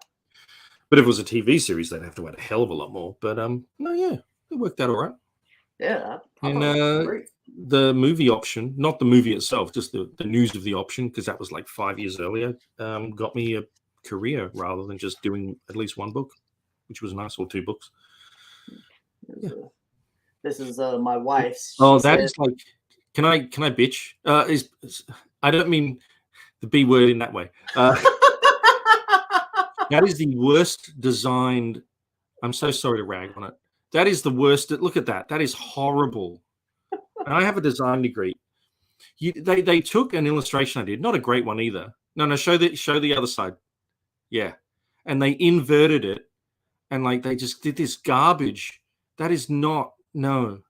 but if it was a TV series, they'd have to add a hell of a lot more. But no, yeah, it worked out all right. Yeah. I And thought it was great. the movie option, not the movie itself, just the news of the option, because that was like 5 years earlier, got me a career rather than just doing at least one book, which was nice, or 2 books. Yeah. This is my wife's. Oh, that is like, can I bitch? I don't mean the B word in that way. That is the worst designed. I'm so sorry to rag on it. That is the worst. Look at that. That is horrible. And I have a design degree. They took an illustration I did, not a great one either. No, show the other side. Yeah, and they inverted it, and like they just did this garbage. That is not. No.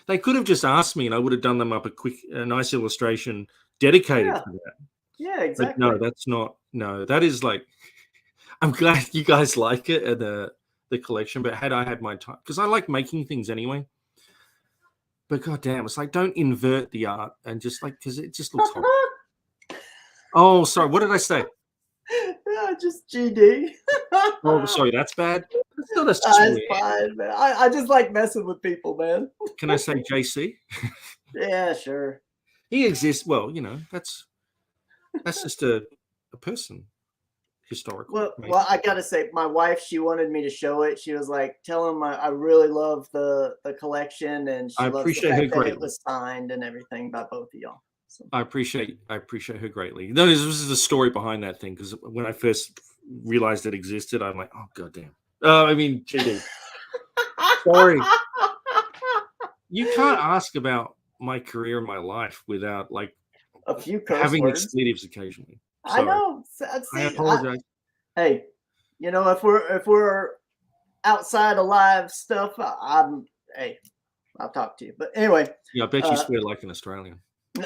They could have just asked me, and I would have done them up a nice illustration dedicated to that. Yeah, exactly. But no, that's not. No, that is like. I'm glad you guys like it and the collection, but had I had my time, because I like making things anyway. But goddamn, it's like, don't invert the art and just like, because it just looks horrible. Oh, sorry, what did I say? Just GD. Oh, sorry, that's bad. That's not a That's fine, man. I just like messing with people, man. Can I say JC? Yeah, sure. He exists. Well, that's just a person. Historical. Well, I gotta say, my wife, she wanted me to show it. She was like, "Tell him I really love the collection, and she loves the fact that it was signed and everything by both of y'all." So. I appreciate her greatly. No, this is the story behind that thing, because when I first realized it existed, I'm like, oh goddamn. I mean, GD. Sorry. You can't ask about my career and my life without like a few having words. Expletives occasionally. Sorry. I know. I apologize. Hey, if we're outside of live stuff, I'll talk to you. But anyway. Yeah, I bet you swear like an Australian.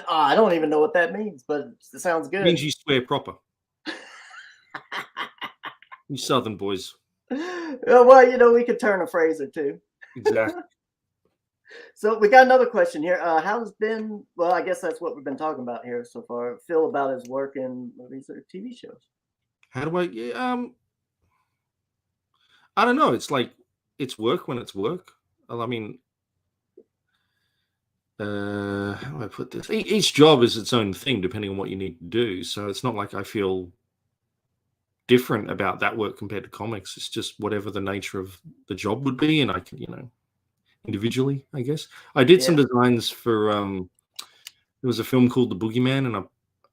I don't even know what that means, but it sounds good. It means you swear proper. You Southern boys. Well, we could turn a phrase or two. Exactly. So we got another question here. How's Ben? Well, I guess that's what we've been talking about here so far. Feel about his work in movies or TV shows. How do I? I don't know. It's like it's work when it's work. I mean, how do I put this? Each job is its own thing, depending on what you need to do. So it's not like I feel different about that work compared to comics. It's just whatever the nature of the job would be, and I can, individually, I guess. I did some designs for there was a film called The Boogeyman, and I'm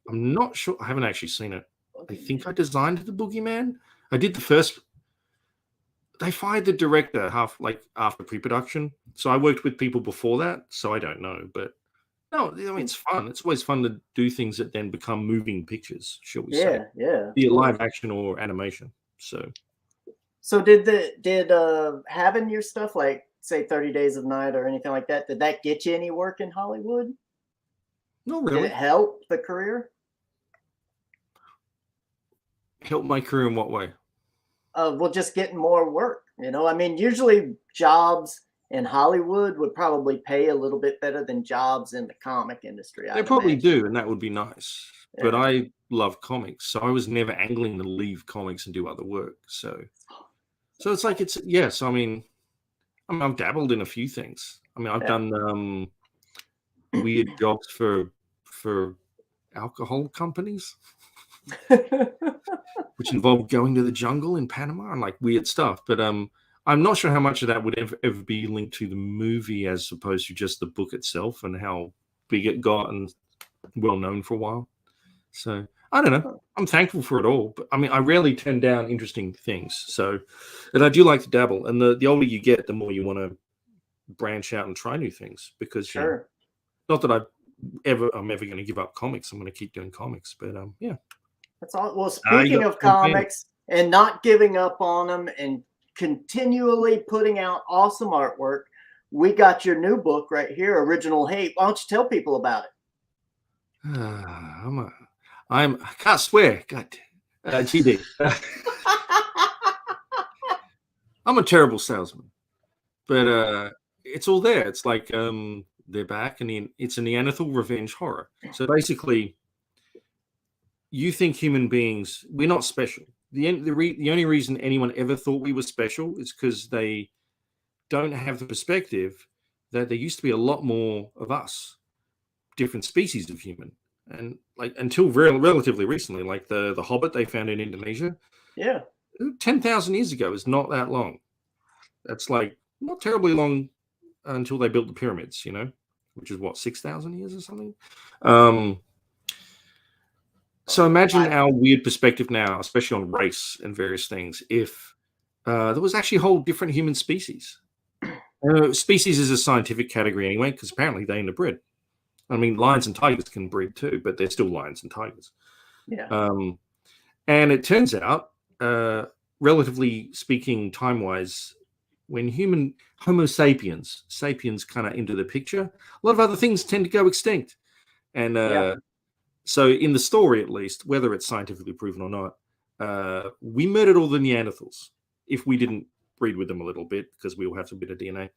not sure, I haven't actually seen it. I think I designed The Boogeyman. I did the first. They fired the director after pre-production, so I worked with people before that, so I don't know. But no, I mean, it's fun. It's always fun to do things that then become moving pictures, shall we say? Yeah. Be it live action or animation. So did having your stuff like say 30 Days of Night or anything like that, did that get you any work in Hollywood? No, really. Did it help the career? Help my career in what way? Well, just getting more work. I mean, usually jobs in Hollywood would probably pay a little bit better than jobs in the comic industry. They probably do, and that would be nice. Yeah. But I love comics, so I was never angling to leave comics and do other work. So it's like So I mean, I've dabbled in a few things. I mean, I've done weird jobs for alcohol companies, which involved going to the jungle in Panama and like weird stuff. But I'm not sure how much of that would ever be linked to the movie as opposed to just the book itself and how big it got and well known for a while. So I don't know. I'm thankful for it all. But I mean, I rarely turn down interesting things. So, and I do like to dabble. And the older you get, the more you want to branch out and try new things. Because not that I'm ever going to give up comics. I'm going to keep doing comics. But yeah. That's all. Well, speaking of comics and not giving up on them and continually putting out awesome artwork, we got your new book right here, Original Hate. Why don't you tell people about it? I can't swear. God, GD. I'm a terrible salesman, but it's all there. It's like they're back, and it's a Neanderthal revenge horror. So basically, you think human beings, we're not special. The only reason anyone ever thought we were special is because they don't have the perspective that there used to be a lot more of us, different species of human. And like until relatively recently, like the Hobbit they found in Indonesia, Yeah. 10,000 years ago is not that long. That's like not terribly long until they built the pyramids, which is what, 6,000 years or something. So imagine our weird perspective now, especially on race and various things, if there was actually a whole different human species. Species is a scientific category anyway, because apparently they interbred. I mean, lions and tigers can breed too, but they're still lions and tigers. Yeah. And it turns out, relatively speaking, time-wise, when Homo sapiens kind of enter the picture, a lot of other things tend to go extinct. And so in the story, at least, whether it's scientifically proven or not, we murdered all the Neanderthals if we didn't breed with them a little bit, because we all have a bit of DNA.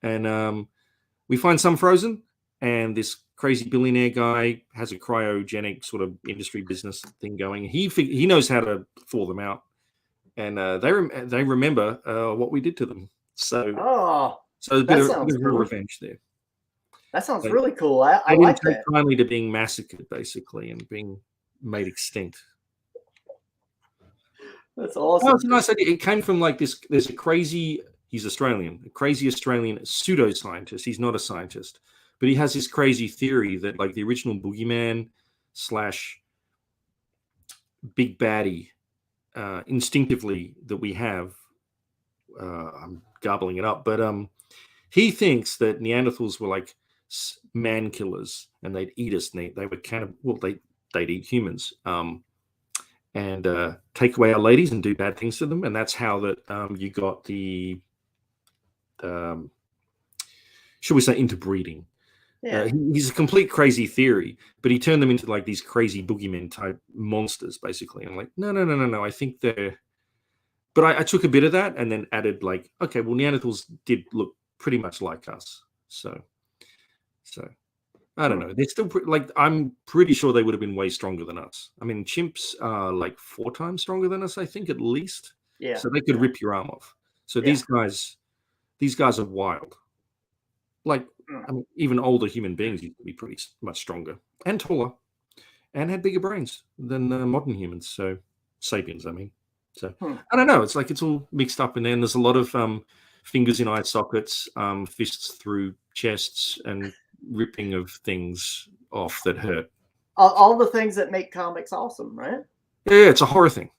And we find some frozen, and this crazy billionaire guy has a cryogenic sort of industry business thing going. He knows how to thaw them out, and they remember what we did to them. So a bit of revenge there. That sounds really cool. I like that. Kindly to being massacred, basically, and being made extinct. That's awesome. Oh, it's a nice idea. It came from like this. There's he's Australian, a crazy Australian pseudoscientist. He's not a scientist, but he has this crazy theory that like the original Boogeyman / big baddie instinctively that we have, I'm gobbling it up, but he thinks that Neanderthals were like man killers, and they'd eat us. And they were they'd eat humans, and take away our ladies and do bad things to them. And that's how that you got the should we say interbreeding. Yeah. He's a complete crazy theory, but he turned them into like these crazy boogeyman type monsters, basically. And I'm like, no. I think they're, but I took a bit of that and then added like, okay, well, Neanderthals did look pretty much like us. So I don't know. They're still I'm pretty sure they would have been way stronger than us. I mean, chimps are like 4 times stronger than us, I think, at least. Yeah. So they could rip your arm off. So these guys are wild. Like, I mean, even older human beings used to be pretty much stronger and taller, and had bigger brains than modern humans. So sapiens, I mean. So I don't know. It's like it's all mixed up in there. And there's a lot of fingers in eye sockets, fists through chests, and ripping of things off that hurt. All the things that make comics awesome, right? Yeah, it's a horror thing.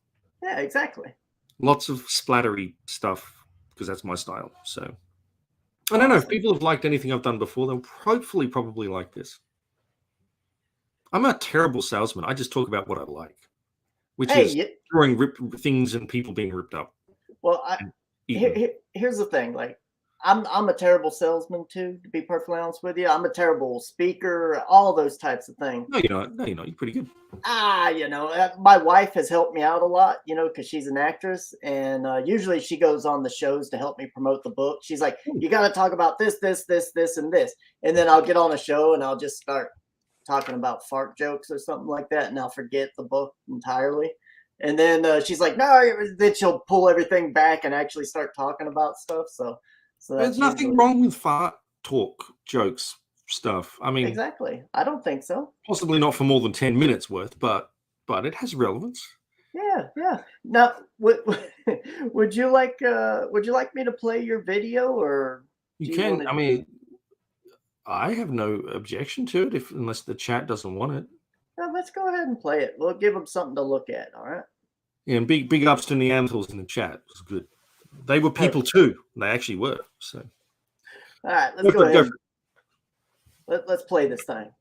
Yeah, exactly. Lots of splattery stuff, because that's my style. So I don't know if people have liked anything I've done before. They'll probably like this. I'm a terrible salesman. I just talk about what I like, which is drawing things and people being ripped up. Well, here's the thing. Like, I'm a terrible salesman too, to be perfectly honest with you. I'm a terrible speaker, all those types of things. No, you're not. You're pretty good. My wife has helped me out a lot, because she's an actress, and usually she goes on the shows to help me promote the book. She's like, you got to talk about this, and this. And then I'll get on a show and I'll just start talking about fart jokes or something like that, and I'll forget the book entirely. And then she's like, no, then she'll pull everything back and actually start talking about stuff. So there's nothing wrong with fart talk jokes stuff. I mean, exactly. I don't think so. Possibly not for more than 10 minutes worth, but it has relevance. Yeah. Now, would you like me to play your video, or you can? I mean, I have no objection to it unless the chat doesn't want it. No, let's go ahead and play it. We'll give them something to look at. All right. Yeah, and big ups to Neanderthals in the chat. It was good. They were people too. They actually were. So, all right, let's go ahead. Let's play this thing.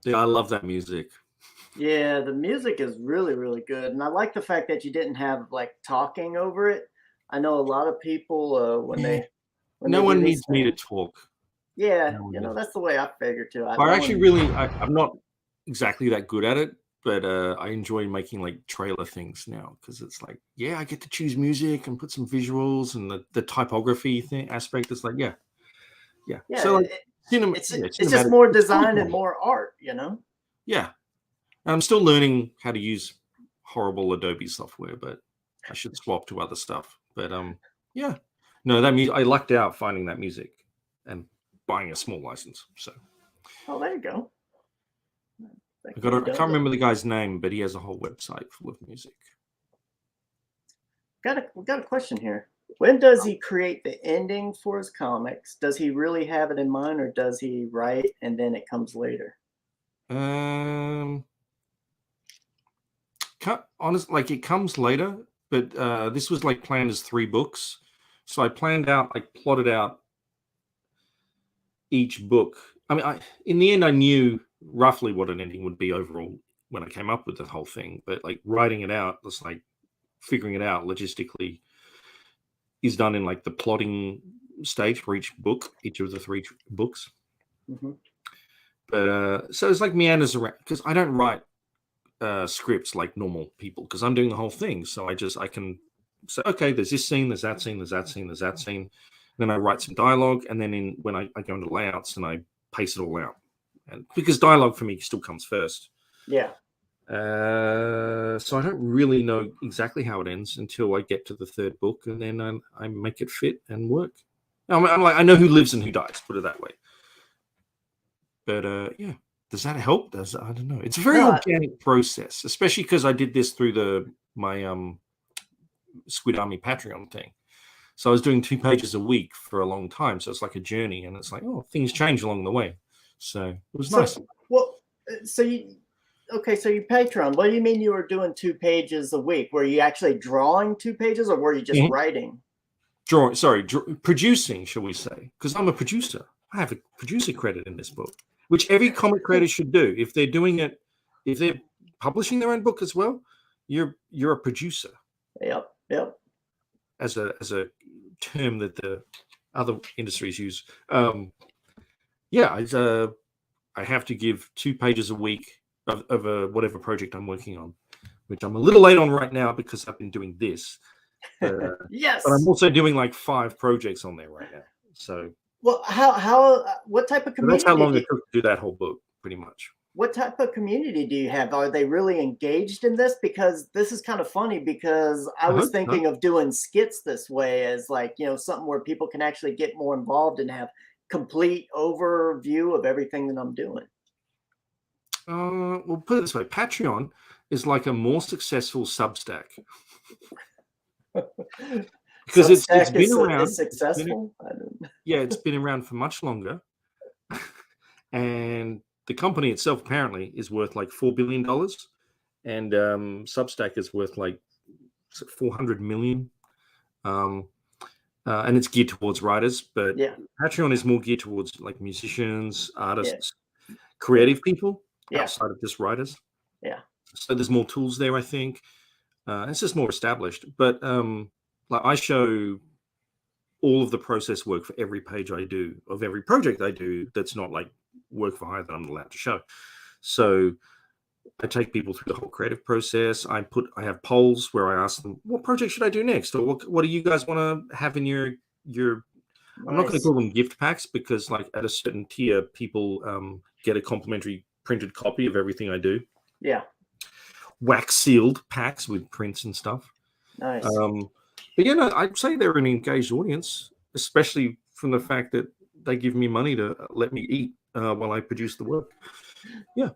Yeah, I love that music. Yeah, the music is really, really good. And I like the fact that you didn't have like talking over it. I know a lot of people when Yeah. when No they do one these needs me to things. talk. Yeah, No one you know, does. that's the way I figure too. I actually really, I'm not exactly that good at it, but I enjoy making like trailer things now because it's like, yeah, I get to choose music and put some visuals and the typography thing aspect is like, yeah. Yeah, So like it's just cinematic. more It's design and storytelling. more art, you know? Yeah. I'm still learning how to use horrible Adobe software, but I should swap to other stuff. But yeah. No, that music I lucked out finding that music and buying a small license. So Oh, there you go. I can't remember the guy's name, but he has a whole website full of music. We got a question here. When does he create the ending for his comics? Does he really have it in mind, or does he write and then it comes later? Honestly, like it comes later, but this was like planned as 3 books. So I plotted out each book. I mean, in the end, I knew roughly what an ending would be overall when I came up with the whole thing. But like writing it out, just like figuring it out logistically, is done in like the plotting stage for each book, each of the 3 books. Mm-hmm. But so it's like meanders around because I don't write scripts like normal people because I'm doing the whole thing. So I can say, okay, there's this scene, there's that scene, there's that scene, there's that scene. Then I write some dialogue, and then when I go into layouts and I pace it all out, and because dialogue for me still comes first. Yeah. So I don't really know exactly how it ends until I get to the 3rd book, and then I make it fit and work. I'm like, I know who lives and who dies, put it that way. But yeah, does that help? I don't know. It's a very organic process, especially because I did this through my Squid Army Patreon thing. So I was doing 2 pages a week for a long time. So it's like a journey, and it's like, oh, things change along the way. So it was nice. Well, so you Patreon. What do you mean you were doing 2 pages a week? Were you actually drawing 2 pages, or were you just writing? Producing, shall we say? Because I'm a producer. I have a producer credit in this book, which every comic creator should do. If they're doing it, if they're publishing their own book as well, you're a producer. Yep. As a term that the other industries use. I have to give 2 pages a week of whatever project I'm working on, which I'm a little late on right now because I've been doing this. But, yes. But I'm also doing like 5 projects on there right now. So well, what type of community? That's how long it took to do that whole book, pretty much. What type of community do you have? Are they really engaged in this? Because this is kind of funny because I was thinking of doing skits this way as like, something where people can actually get more involved and have complete overview of everything that I'm doing. We'll put it this way. Patreon is like a more successful Substack. Because it's been around. It's successful? It's been around for much longer. And the company itself apparently is worth like $4 billion. And Substack is worth like 400 million. And it's geared towards writers, but Patreon is more geared towards like musicians, artists, creative people outside of just writers. Yeah. So there's more tools there, I think. It's just more established. But like I show all of the process work for every page I do of every project I do that's not like work for hire that I'm allowed to show. So I take people through the whole creative process. I have polls where I ask them, what project should I do next? Or what do you guys want to have in your I'm not going to call them gift packs, because like at a certain tier, people get a complimentary printed copy of everything I do. Yeah. Wax sealed packs with prints and stuff. Nice. But yeah, no, I'd say they're an engaged audience, especially from the fact that they give me money to let me eat while I produce the work. Yeah.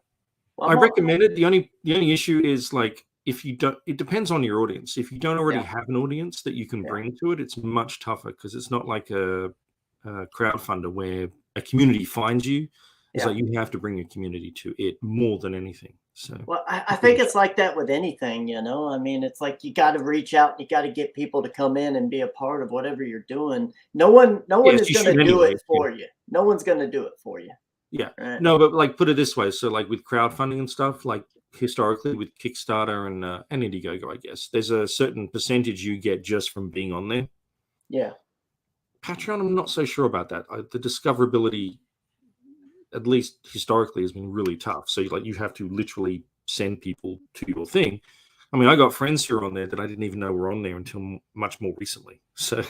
Well, I recommend it. The only issue is like, if you don't, it depends on your audience. If you don't already have an audience that you can bring to it, it's much tougher, because it's not like a crowdfunder where a community finds you. It's like you have to bring a community to it more than anything. So, well, I think it's like that with anything, you know. I mean, it's like you got to reach out, you got to get people to come in and be a part of whatever you're doing. No one is going to do it for you. No one's going to do it for you. Yeah. Right. No, but like, put it this way. So like with crowdfunding and stuff, like historically with Kickstarter and Indiegogo, I guess there's a certain percentage you get just from being on there. Yeah. Patreon, I'm not so sure about that. The discoverability, at least historically, has been really tough. So like, you have to literally send people to your thing. I mean, I got friends who are on there that I didn't even know were on there until much more recently. So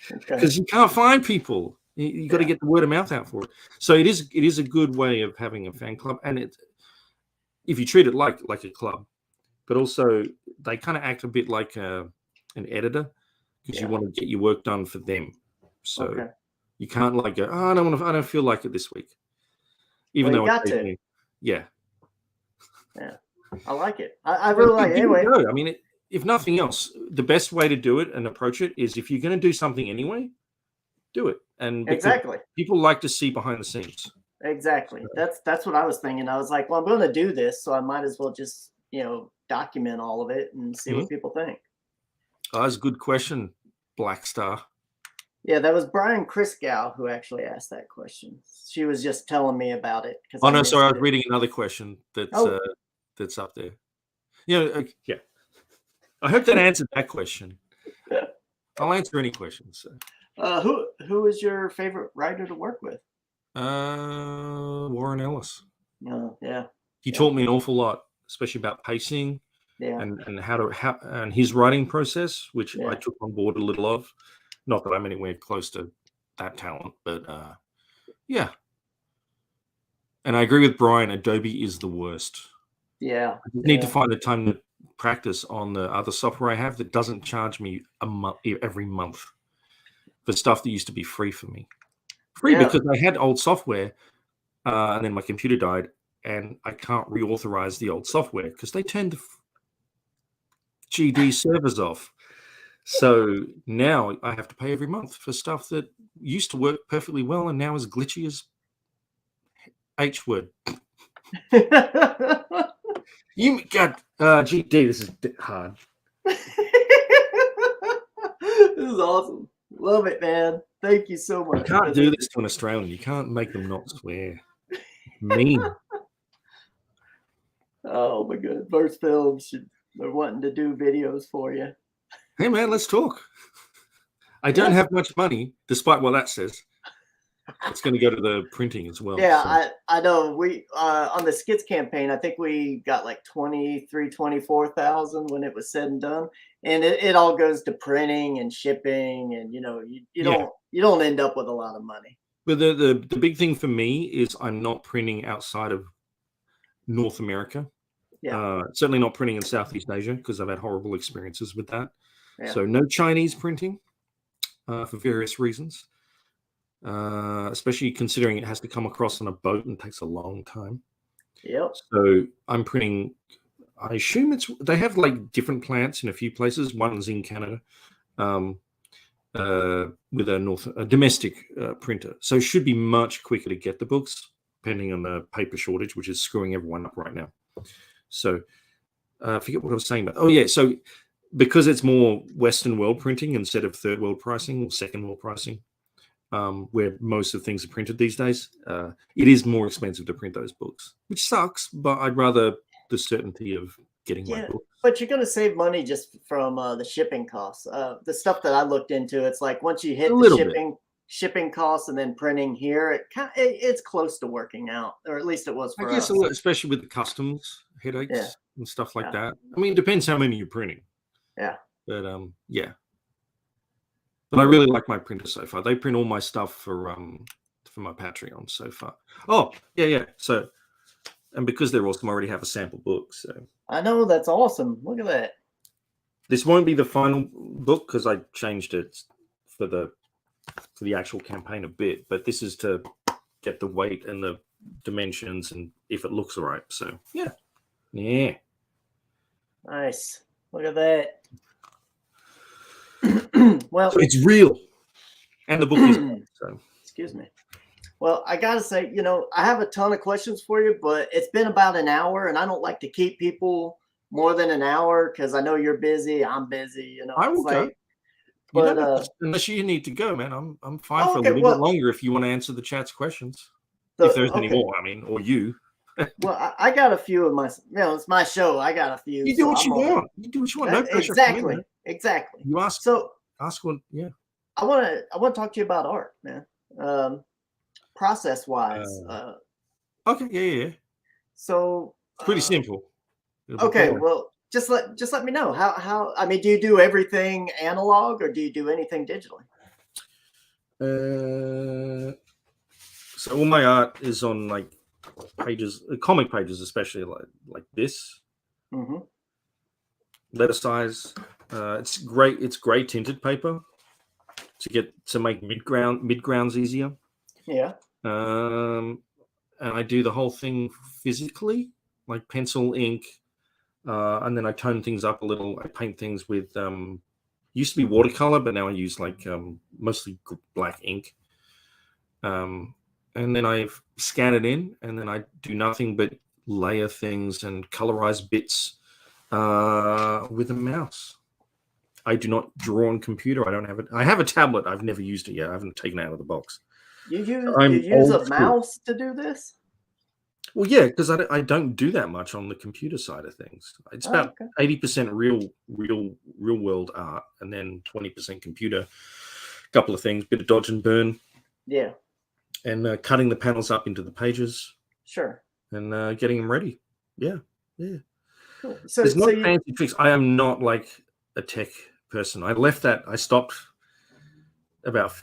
because you can't find people. You got to get the word of mouth out for it. So it is a good way of having a fan club, and if you treat it like a club, but also they kind of act a bit like an editor, because you want to get your work done for them. So you can't like go, oh, I don't feel like it this week, even though you got to. Yeah, I like it. I really like it. Anyway, I mean, if nothing else, the best way to do it and approach it is, if you're going to do something anyway, do it. And exactly, people like to see behind the scenes. Exactly. That's what I was thinking. I was like, well, I'm going to do this, so I might as well just, document all of it and see what people think. Oh, that's a good question, Black Star. Yeah, that was Brian Christgau who actually asked that question. She was just telling me about it. Oh no, sorry, I was reading another question that's up there. Yeah. I hope that answered that question. I'll answer any questions. So. Who is your favorite writer to work with? Warren Ellis. Yeah. He taught me an awful lot, especially about pacing and how and his writing process, which I took on board a little of. Not that I'm anywhere close to that talent, but yeah. And I agree with Brian. Adobe is the worst. Yeah. I need to find the time to practice on the other software I have that doesn't charge me every month for stuff that used to be free for me. Because I had old software and then my computer died, and I can't reauthorize the old software because they turned the GD servers off. So now I have to pay every month for stuff that used to work perfectly well and now is glitchy as H-word. You got GD, this is hard. This is awesome. Love it, man. Thank you so much. You can't do this to an Australian. You can't make them not swear. Mean. Oh my God. Burst Films, they're wanting to do videos for you. Hey man, let's talk. I don't have much money, despite what that says. It's going to go to the printing as well. Yeah, so. I know. We on the Skits campaign, I think we got like 24,000 when it was said and done, and it all goes to printing and shipping, and you don't end up with a lot of money. But the big thing for me is I'm not printing outside of North America. Yeah. Certainly not printing in Southeast Asia, because I've had horrible experiences with that. Yeah. So no Chinese printing for various reasons. Especially considering it has to come across on a boat and takes a long time. Yep. So I'm printing, I assume they have like different plants in a few places. One's in Canada with a domestic printer. So it should be much quicker to get the books, depending on the paper shortage, which is screwing everyone up right now. So I forget what I was saying about. Oh yeah, so because it's more Western world printing instead of third world pricing or second world pricing, where most of things are printed these days, it is more expensive to print those books, which sucks, but I'd rather the certainty of getting my book. But you're going to save money just from the shipping costs. The stuff that I looked into, it's like once you hit the shipping, shipping costs and then printing here, it's close to working out, or at least it was I for guess, us. especially with the customs headaches Yeah. and stuff like Yeah. that. I mean, it depends how many you're printing. Yeah. But yeah. But I really like my printer so far. They print all my stuff for my Patreon so far. Oh, yeah. So, and because they're awesome, I already have a sample book. So I know, that's awesome. Look at that. this won't be the final book because I changed it for the actual campaign a bit. But this is to get the weight and the dimensions and if it looks all right. So yeah. Nice. Look at that. Well, so it's real, and the book is so. Excuse me. Well, I gotta say, I have a ton of questions for you, but it's been about an hour, and I don't like to keep people more than an hour because I know you're busy. I'm busy. I will go. But unless you need to go, man, I'm fine for a okay, little bit longer if you want to answer the chat's questions. If there's any more, I mean, or you. Well, I got a few of my, it's my show. I got a few. You do what you want. You do what you want. No pressure. Exactly. You ask. So ask what. Yeah. I want to talk to you about art, man. Process wise. Okay. Yeah. So it's pretty simple. Okay. Well, just let me know how. I mean, do you do everything analog or do you do anything digitally? So all my art is on like pages, comic pages, especially like this. Mm-hmm. Letter size. It's great. It's gray tinted paper to make midgrounds easier. Yeah. And I do the whole thing physically, like pencil, ink, and then I tone things up a little. I paint things with used to be watercolor, but now I use like mostly black ink. And then I scan it in, and then I do nothing but layer things and colorize bits with a mouse. I do not draw on computer. I don't have it. I have a tablet. I've never used it yet. I haven't taken it out of the box. You use a mouse to do this? Well, yeah, because I don't do that much on the computer side of things. It's about 80% real world art, and then 20% computer. A couple of things, bit of dodge and burn. Yeah. And cutting the panels up into the pages. Sure. And getting them ready. Yeah. Cool. So, there's no fancy tricks. I am not like a tech person. I left that. I stopped about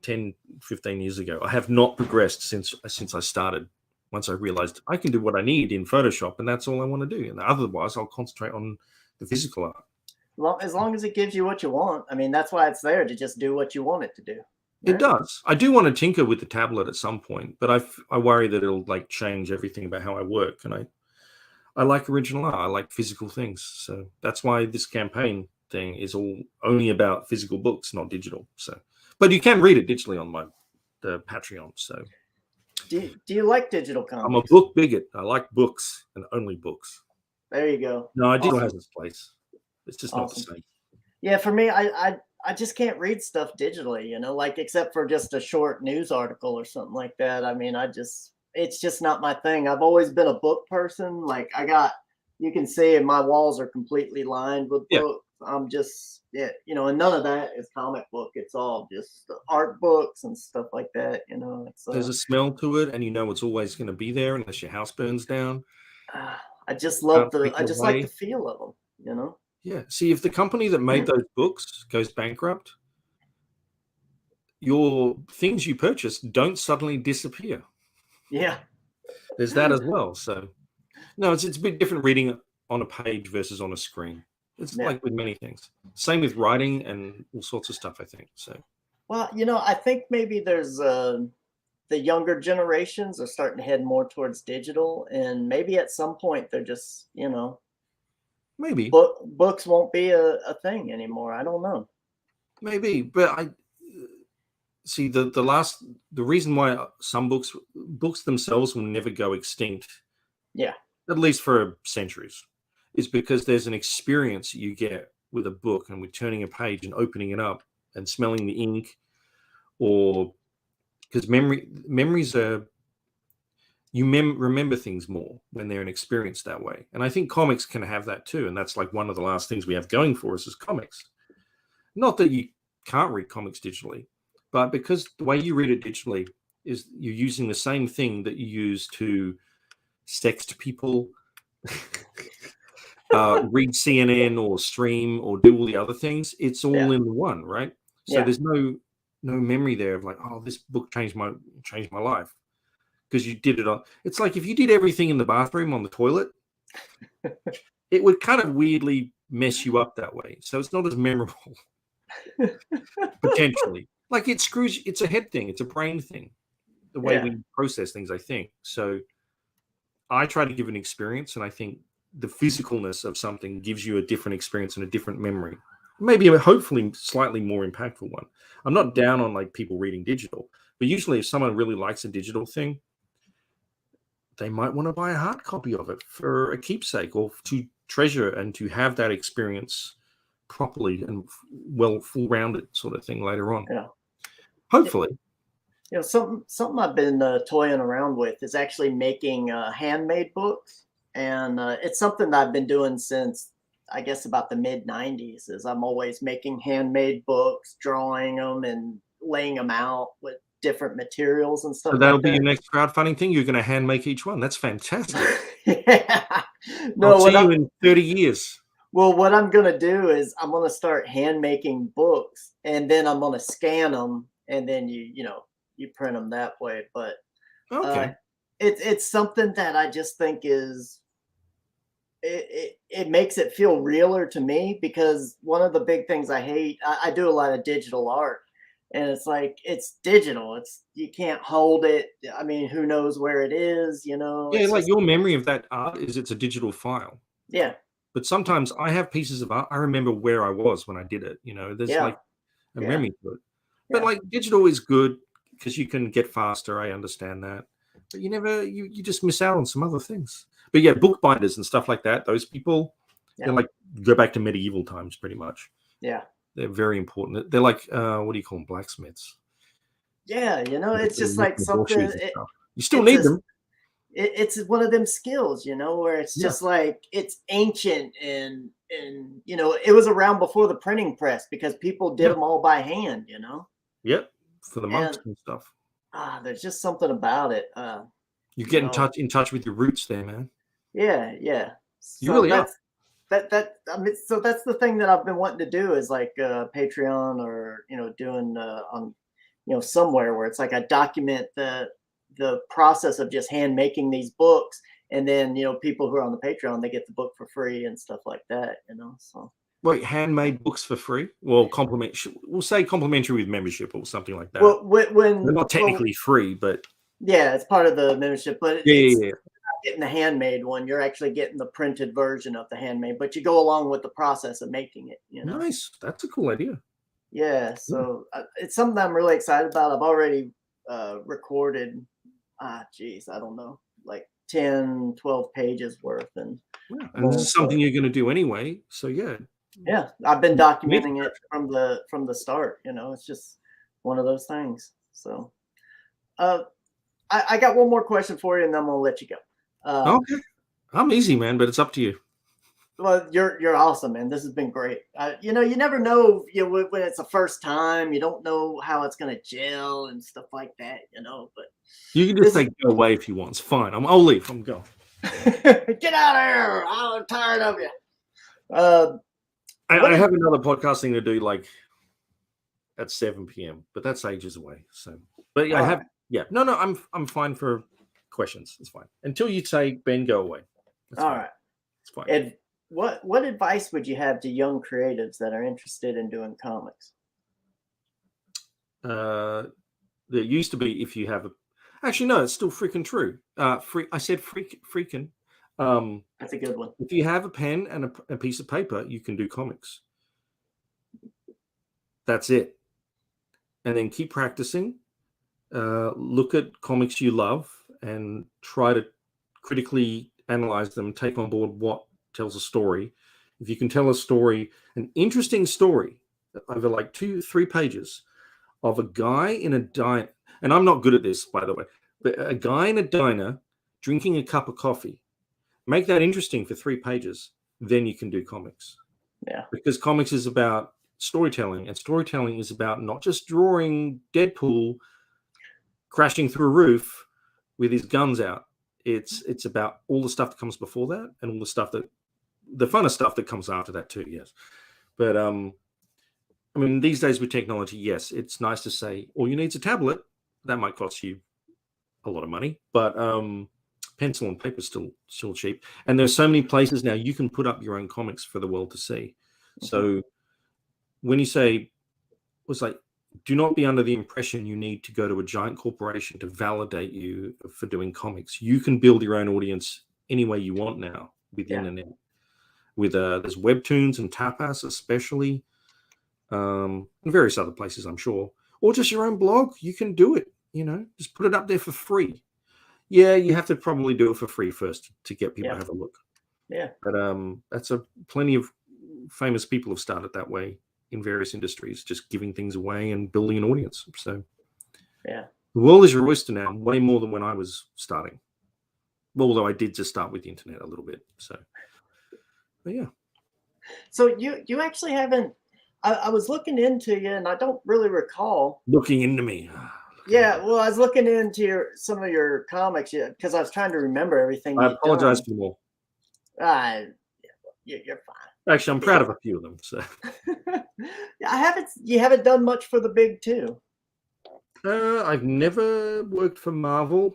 10, 15 years ago. I have not progressed since I started. Once I realized I can do what I need in Photoshop, and that's all I want to do. And otherwise, I'll concentrate on the physical art. As long as it gives you what you want. I mean, that's why it's there, to just do what you want it to do. Right? It does. I do want to tinker with the tablet at some point, but I worry that it'll like change everything about how I work. And I like original art. I like physical things. So that's why this campaign thing is all only about physical books, not digital. So, but you can read it digitally on the Patreon. So, do you like digital comics? I'm a book bigot. I like books and only books. There you go. No, digital has its place. It's just not the same. Yeah, for me, I just can't read stuff digitally, like except for just a short news article or something like that. I mean, it's just not my thing. I've always been a book person. Like you can see my walls are completely lined with books. I'm just, and none of that is comic book. It's all just art books and stuff like that. There's a smell to it, and it's always going to be there unless your house burns down. I just like the feel of them, Yeah. See, if the company that made those books goes bankrupt, your things you purchased don't suddenly disappear. Yeah. There's that as well. So, no, it's a bit different reading on a page versus on a screen. It's like with many things. Same with writing and all sorts of stuff, I think. So. Well, I think maybe there's the younger generations are starting to head more towards digital, and maybe at some point they're just, maybe books won't be a thing anymore. I don't know. Maybe, but I see the reason why some books themselves will never go extinct. Yeah. At least for centuries, is because there's an experience you get with a book and with turning a page and opening it up and smelling the ink, or because memories are. You remember things more when they're an experience that way. And I think comics can have that too. And that's like one of the last things we have going for us is comics. Not that you can't read comics digitally, But because the way you read it digitally is you're using the same thing that you use to sext people, read CNN or stream or do all the other things. It's all in the one, right? So there's no memory there of like, oh, this book changed my life because you did it on. It's like if you did everything in the bathroom on the toilet, it would kind of weirdly mess you up that way. So it's not as memorable potentially. Like it screws. It's a head thing. It's a brain thing. The way we process things, I think. So I try to give an experience, and I think the physicalness of something gives you a different experience and a different memory. Maybe hopefully slightly more impactful one. I'm not down on like people reading digital, but usually if someone really likes a digital thing, they might want to buy a hard copy of it for a keepsake or to treasure and to have that experience properly and full rounded sort of thing later on. Yeah. Hopefully. You know, something I've been toying around with is actually making handmade books, and it's something that I've been doing since I guess about the mid '90s. Is I'm always making handmade books, drawing them, and laying them out with different materials and stuff. So that'll like be that. your next crowdfunding thing. You're going to hand make each one. That's fantastic. Yeah. No, I'll see you in 30 years. Well, what I'm going to do is I'm going to start hand making books, and then I'm going to scan them, and then you print them that way. But Okay. It's something that I just think is it makes it feel realer to me, because one of the big things I hate, I do a lot of digital art, and it's like it's digital. You can't hold it. I mean, who knows where it is? Yeah, it's like just, your memory of that art is it's a digital file. yeah. But sometimes I have pieces of art. I remember where I was when I did it. There's like a memory to it. But like digital is good because you can get faster. I understand that. But you just miss out on some other things. But yeah, bookbinders and stuff like that, those people, they're like go back to medieval times pretty much. Yeah. They're very important. They're like, what do you call them? Blacksmiths. Yeah, it's just like something. You still need them. It's one of them skills, where it's just like it's ancient and it was around before the printing press because people did them all by hand, Yep, for the monks and stuff. There's just something about it. You get in touch with your roots there, man. Yeah. You really are. I mean, so that's the thing that I've been wanting to do is like Patreon or doing on somewhere where it's like I document the process of just hand making these books, and then people who are on the Patreon, they get the book for free and stuff like that. So wait, handmade books for free? Well, we'll say complimentary with membership or something like that. Well, when they're not technically free, but yeah, it's part of the membership. But yeah. You're not getting the handmade one. You're actually getting the printed version of the handmade, but you go along with the process of making it. Nice. That's a cool idea. Yeah. So it's something I'm really excited about. I've already recorded. I don't know, like 10, 12 pages worth. And this is something you're going to do anyway. So yeah. Yeah. I've been documenting it from the start, it's just one of those things. So I got one more question for you and then I'm going to let you go. Okay. I'm easy, man, but it's up to you. Well, you're awesome, man. This has been great. You never know, when it's the first time, you don't know how it's going to gel and stuff like that, but you can just go away if you want. It's fine. I'll leave. I'm going. Get out of here. I'm tired of you. I have another podcasting to do like at 7 p.m., but that's ages away. So, but yeah, I'm fine for questions. It's fine. Until you say, Ben, go away. That's all fine. right. It's fine. And what advice would you have to young creatives that are interested in doing comics? There used to be, if you have actually, no, it's still freaking true. I said freaking. That's a good one. If you have a pen and a piece of paper, you can do comics. That's it. And then keep practicing. Look at comics you love and try to critically analyze them, take on board what tells a story. If you can tell a story, an interesting story over like 2-3 pages of a guy in a diner, and I'm not good at this, by the way, but a guy in a diner drinking a cup of coffee, make that interesting for 3 pages, then you can do comics. Yeah. Because comics is about storytelling, and storytelling is about not just drawing Deadpool crashing through a roof with his guns out. It's about all the stuff that comes before that, and all the stuff that the funner stuff that comes after that too. Yes, but I mean, these days with technology, yes, it's nice to say all you need is a tablet. That might cost you a lot of money, but pencil and paper is still cheap. And there's so many places now you can put up your own comics for the world to see. So when you say, was like, do not be under the impression you need to go to a giant corporation to validate you for doing comics. You can build your own audience any way you want now with the internet. With there's webtoons and tapas especially, and various other places, I'm sure, or just your own blog. You can do it. You know, just put it up there for free. Yeah, you have to probably do it for free first to get people to have a look. Yeah, but that's plenty of famous people have started that way in various industries, just giving things away and building an audience. So yeah, the world is your oyster now, way more than when I was starting. Well, although I did just start with the internet a little bit. So, but yeah. So you actually haven't. I was looking into you, and I don't really recall. Looking into me. Yeah, well, I was looking into some of your comics because I was trying to remember everything. I apologize for them all. You're fine. Actually, I'm proud of a few of them. So You haven't done much for the big two. I've never worked for Marvel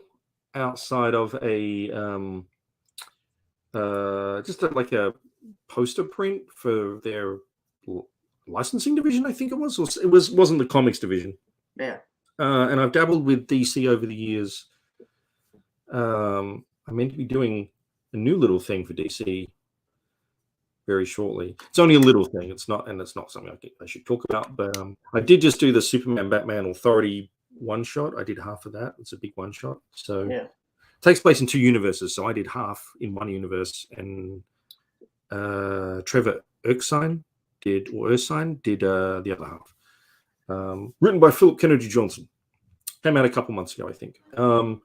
outside of a like a poster print for their licensing division. I think it was, or it wasn't the comics division. Yeah. And I've dabbled with DC over the years. I'm meant to be doing a new little thing for DC very shortly. It's only a little thing. It's not something I should talk about. But I did just do the Superman Batman Authority one shot. I did half of that. It's a big one shot. So it takes place in two universes. So I did half in one universe, and Trevor Erskine did the other half. Written by Philip Kennedy Johnson. Came out a couple months ago, I think. And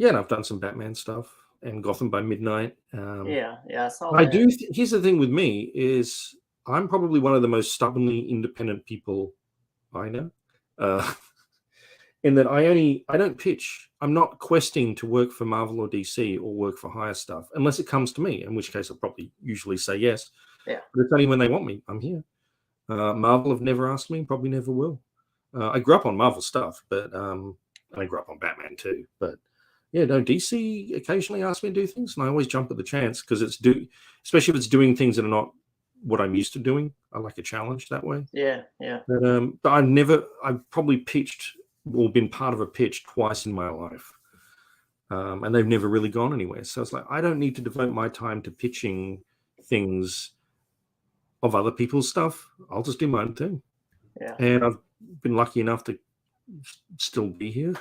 I've done some Batman stuff and Gotham by Midnight. I saw that. Here's the thing with me is I'm probably one of the most stubbornly independent people I know. In that I don't pitch. I'm not questing to work for Marvel or DC or work for hire stuff unless it comes to me, in which case I'll probably usually say yes. Yeah. But it's only when they want me. I'm here. Marvel have never asked me, probably never will. I grew up on Marvel stuff, but I grew up on Batman too. But yeah, no, DC occasionally asks me to do things, and I always jump at the chance because especially if it's doing things that are not what I'm used to doing. I like a challenge that way. Yeah. But I've probably pitched or been part of a pitch twice in my life, and they've never really gone anywhere. So it's like I don't need to devote my time to pitching things of other people's stuff. I'll just do my own thing. Yeah. And I've been lucky enough to still be here.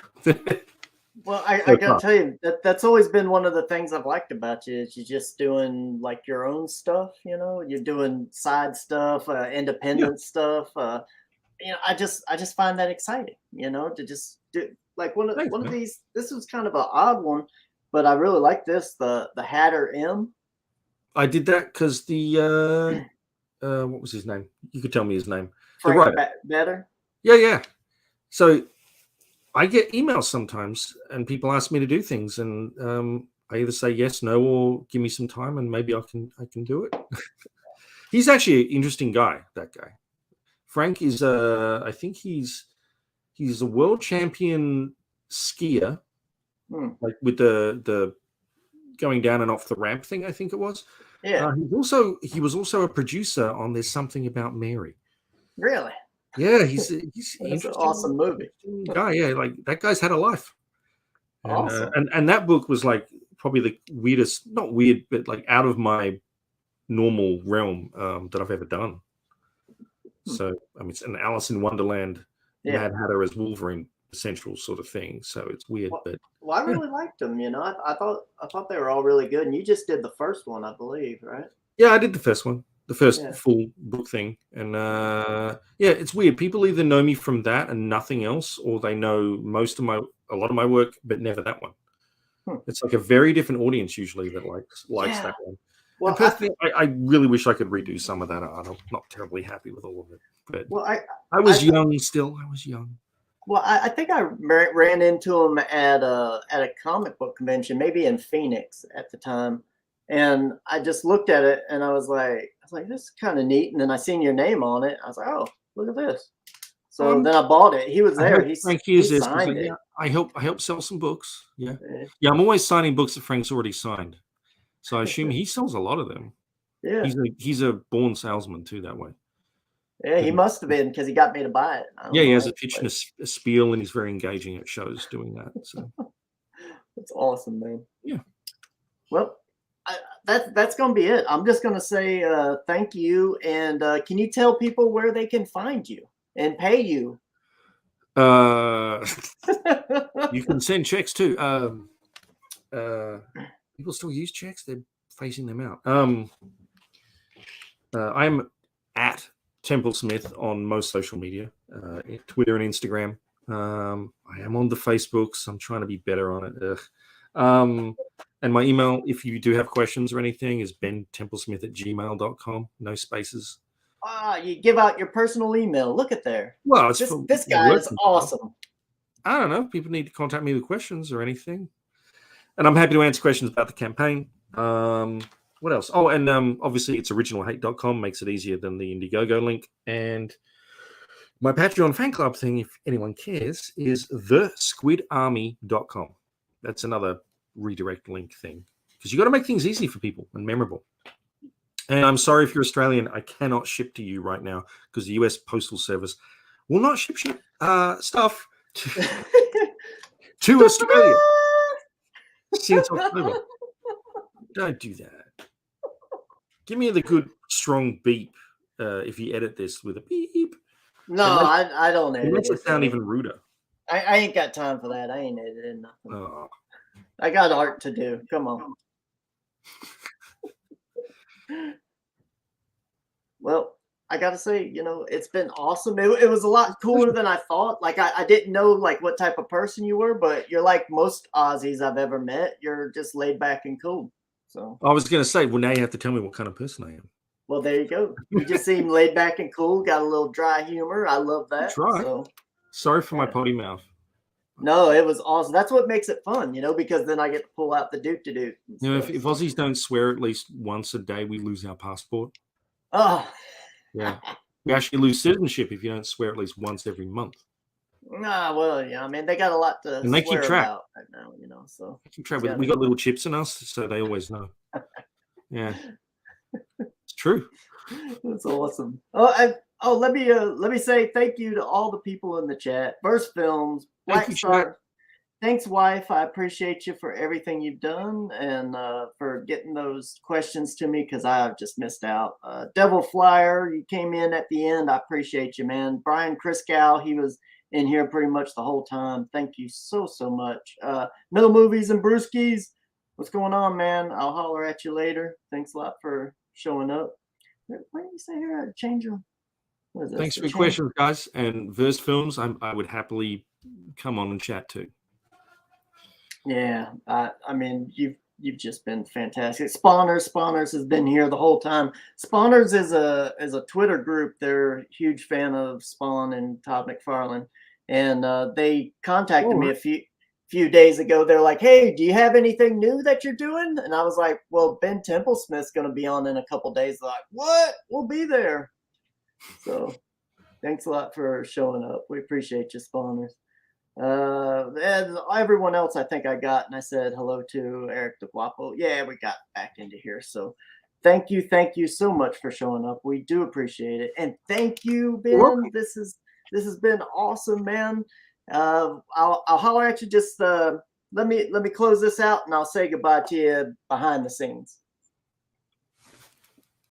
Well, I gotta tell you that's always been one of the things I've liked about you is you're just doing like your own stuff. You know, you're doing side stuff, independent stuff. I just find that exciting. You know, to just do like one of these. This was kind of an odd one, but I really like this. The Hatter M. I did that because the what was his name? You could tell me his name. Frank Better. Yeah. So I get emails sometimes, and people ask me to do things, and I either say yes, no, or give me some time, and maybe I can do it. He's actually an interesting guy. That guy, Frank, is I think he's a world champion skier, like with the going down and off the ramp thing. I think it was. Yeah. He was also a producer on There's Something About Mary. Really? Yeah, he's That's an awesome movie. Guy, yeah, like that guy's had a life. And, awesome. And that book was like probably the weirdest, not weird, but like out of my normal realm that I've ever done. So I mean, it's an Alice in Wonderland, Mad Hatter as Wolverine essential sort of thing. So it's weird, but I really liked them. You know, I thought they were all really good. And you just did the first one, I believe, right? Yeah, I did the first one. The first full book thing. And it's weird. People either know me from that and nothing else, or they know a lot of my work, but never that one. It's like a very different audience usually that likes that one. Well, personally, I really wish I could redo some of that art. I'm not terribly happy with all of it. But well, I was young still. I was young. Well, I think I ran into him at a comic book convention, maybe in Phoenix at the time, and I just looked at it and I was like, this is kind of neat. And then I seen your name on it. I was like, oh, look at this. So then I bought it. He was there. He signed it. Yeah, I help sell some books. Yeah, yeah. I'm always signing books that Frank's already signed, so I assume he sells a lot of them. Yeah, he's a born salesman too that way. Yeah, he must have been because he got me to buy it. Yeah, he has a pitch and a spiel, and he's very engaging at shows doing that. So that's awesome, man. Yeah. Well, that's gonna be it. I'm just gonna say thank you, and can you tell people where they can find you and pay you? You can send checks too. People still use checks. They're phasing them out. I'm at TempleSmith on most social media, Twitter and Instagram. I am on the Facebooks. I'm trying to be better on it. And my email, if you do have questions or anything, is bentemplesmith@gmail.com. No spaces. You give out your personal email. Look at there. Well, this guy is awesome. I don't know. People need to contact me with questions or anything. And I'm happy to answer questions about the campaign. What else? Oh, and obviously it's originalhate.com, makes it easier than the Indiegogo link. And my Patreon fan club thing, if anyone cares, is thesquidarmy.com. That's another redirect link thing. Because you got to make things easy for people and memorable. And I'm sorry if you're Australian, I cannot ship to you right now because the US Postal Service will not ship stuff to Australia since October. Don't do that. Give me the good, strong beep if you edit this with a beep. No, I don't edit. It makes it sound even ruder. I ain't got time for that. I ain't editing nothing. Oh. I got art to do. Come on. Well, I gotta say, it's been awesome. It was a lot cooler than I thought. Like I didn't know like what type of person you were, but you're like most Aussies I've ever met. You're just laid back and cool. So I was gonna say, well, now you have to tell me what kind of person I am. Well, there you go. You just seem laid back and cool. Got a little dry humor. I love that. That's right. So, sorry for my potty mouth. No, it was awesome. That's what makes it fun, because then I get to pull out the doop-de-doop. If Aussies don't swear at least once a day, we lose our passport. Oh. Yeah. We actually lose citizenship if you don't swear at least once every month. Nah, well, yeah, I mean, they got a lot to and they swear keep track. About right now, so. They keep track. We got little chips in us, so they always know. Yeah. It's true. That's awesome. Let me say thank you to all the people in the chat. Burst Films, Black Star. Thanks, wife. I appreciate you for everything you've done and for getting those questions to me because I've just missed out. Devil Flyer, you came in at the end. I appreciate you, man. Brian Kriskow, he was in here pretty much the whole time. Thank you so much. No Movies and Brewskis, what's going on, man? I'll holler at you later. Thanks a lot for showing up. What did you say here? Change them. Thanks for your questions, guys. And Verse Films, I would happily come on and chat too. Yeah, I mean, you've just been fantastic. Spawners has been here the whole time. Spawners is a Twitter group. They're a huge fan of Spawn and Todd McFarlane, and they contacted me a few days ago. They're like, "Hey, do you have anything new that you're doing?" And I was like, "Well, Ben Templesmith's going to be on in a couple days." They're like, "What? We'll be there." So, thanks a lot for showing up. We appreciate you, Spawners. And everyone else I think I got, and I said hello to Eric DeGuapo. Yeah, we got back into here. So thank you so much for showing up. We do appreciate it. And thank you, Ben. This has been awesome, man. I'll holler at you. Just let me close this out and I'll say goodbye to you behind the scenes.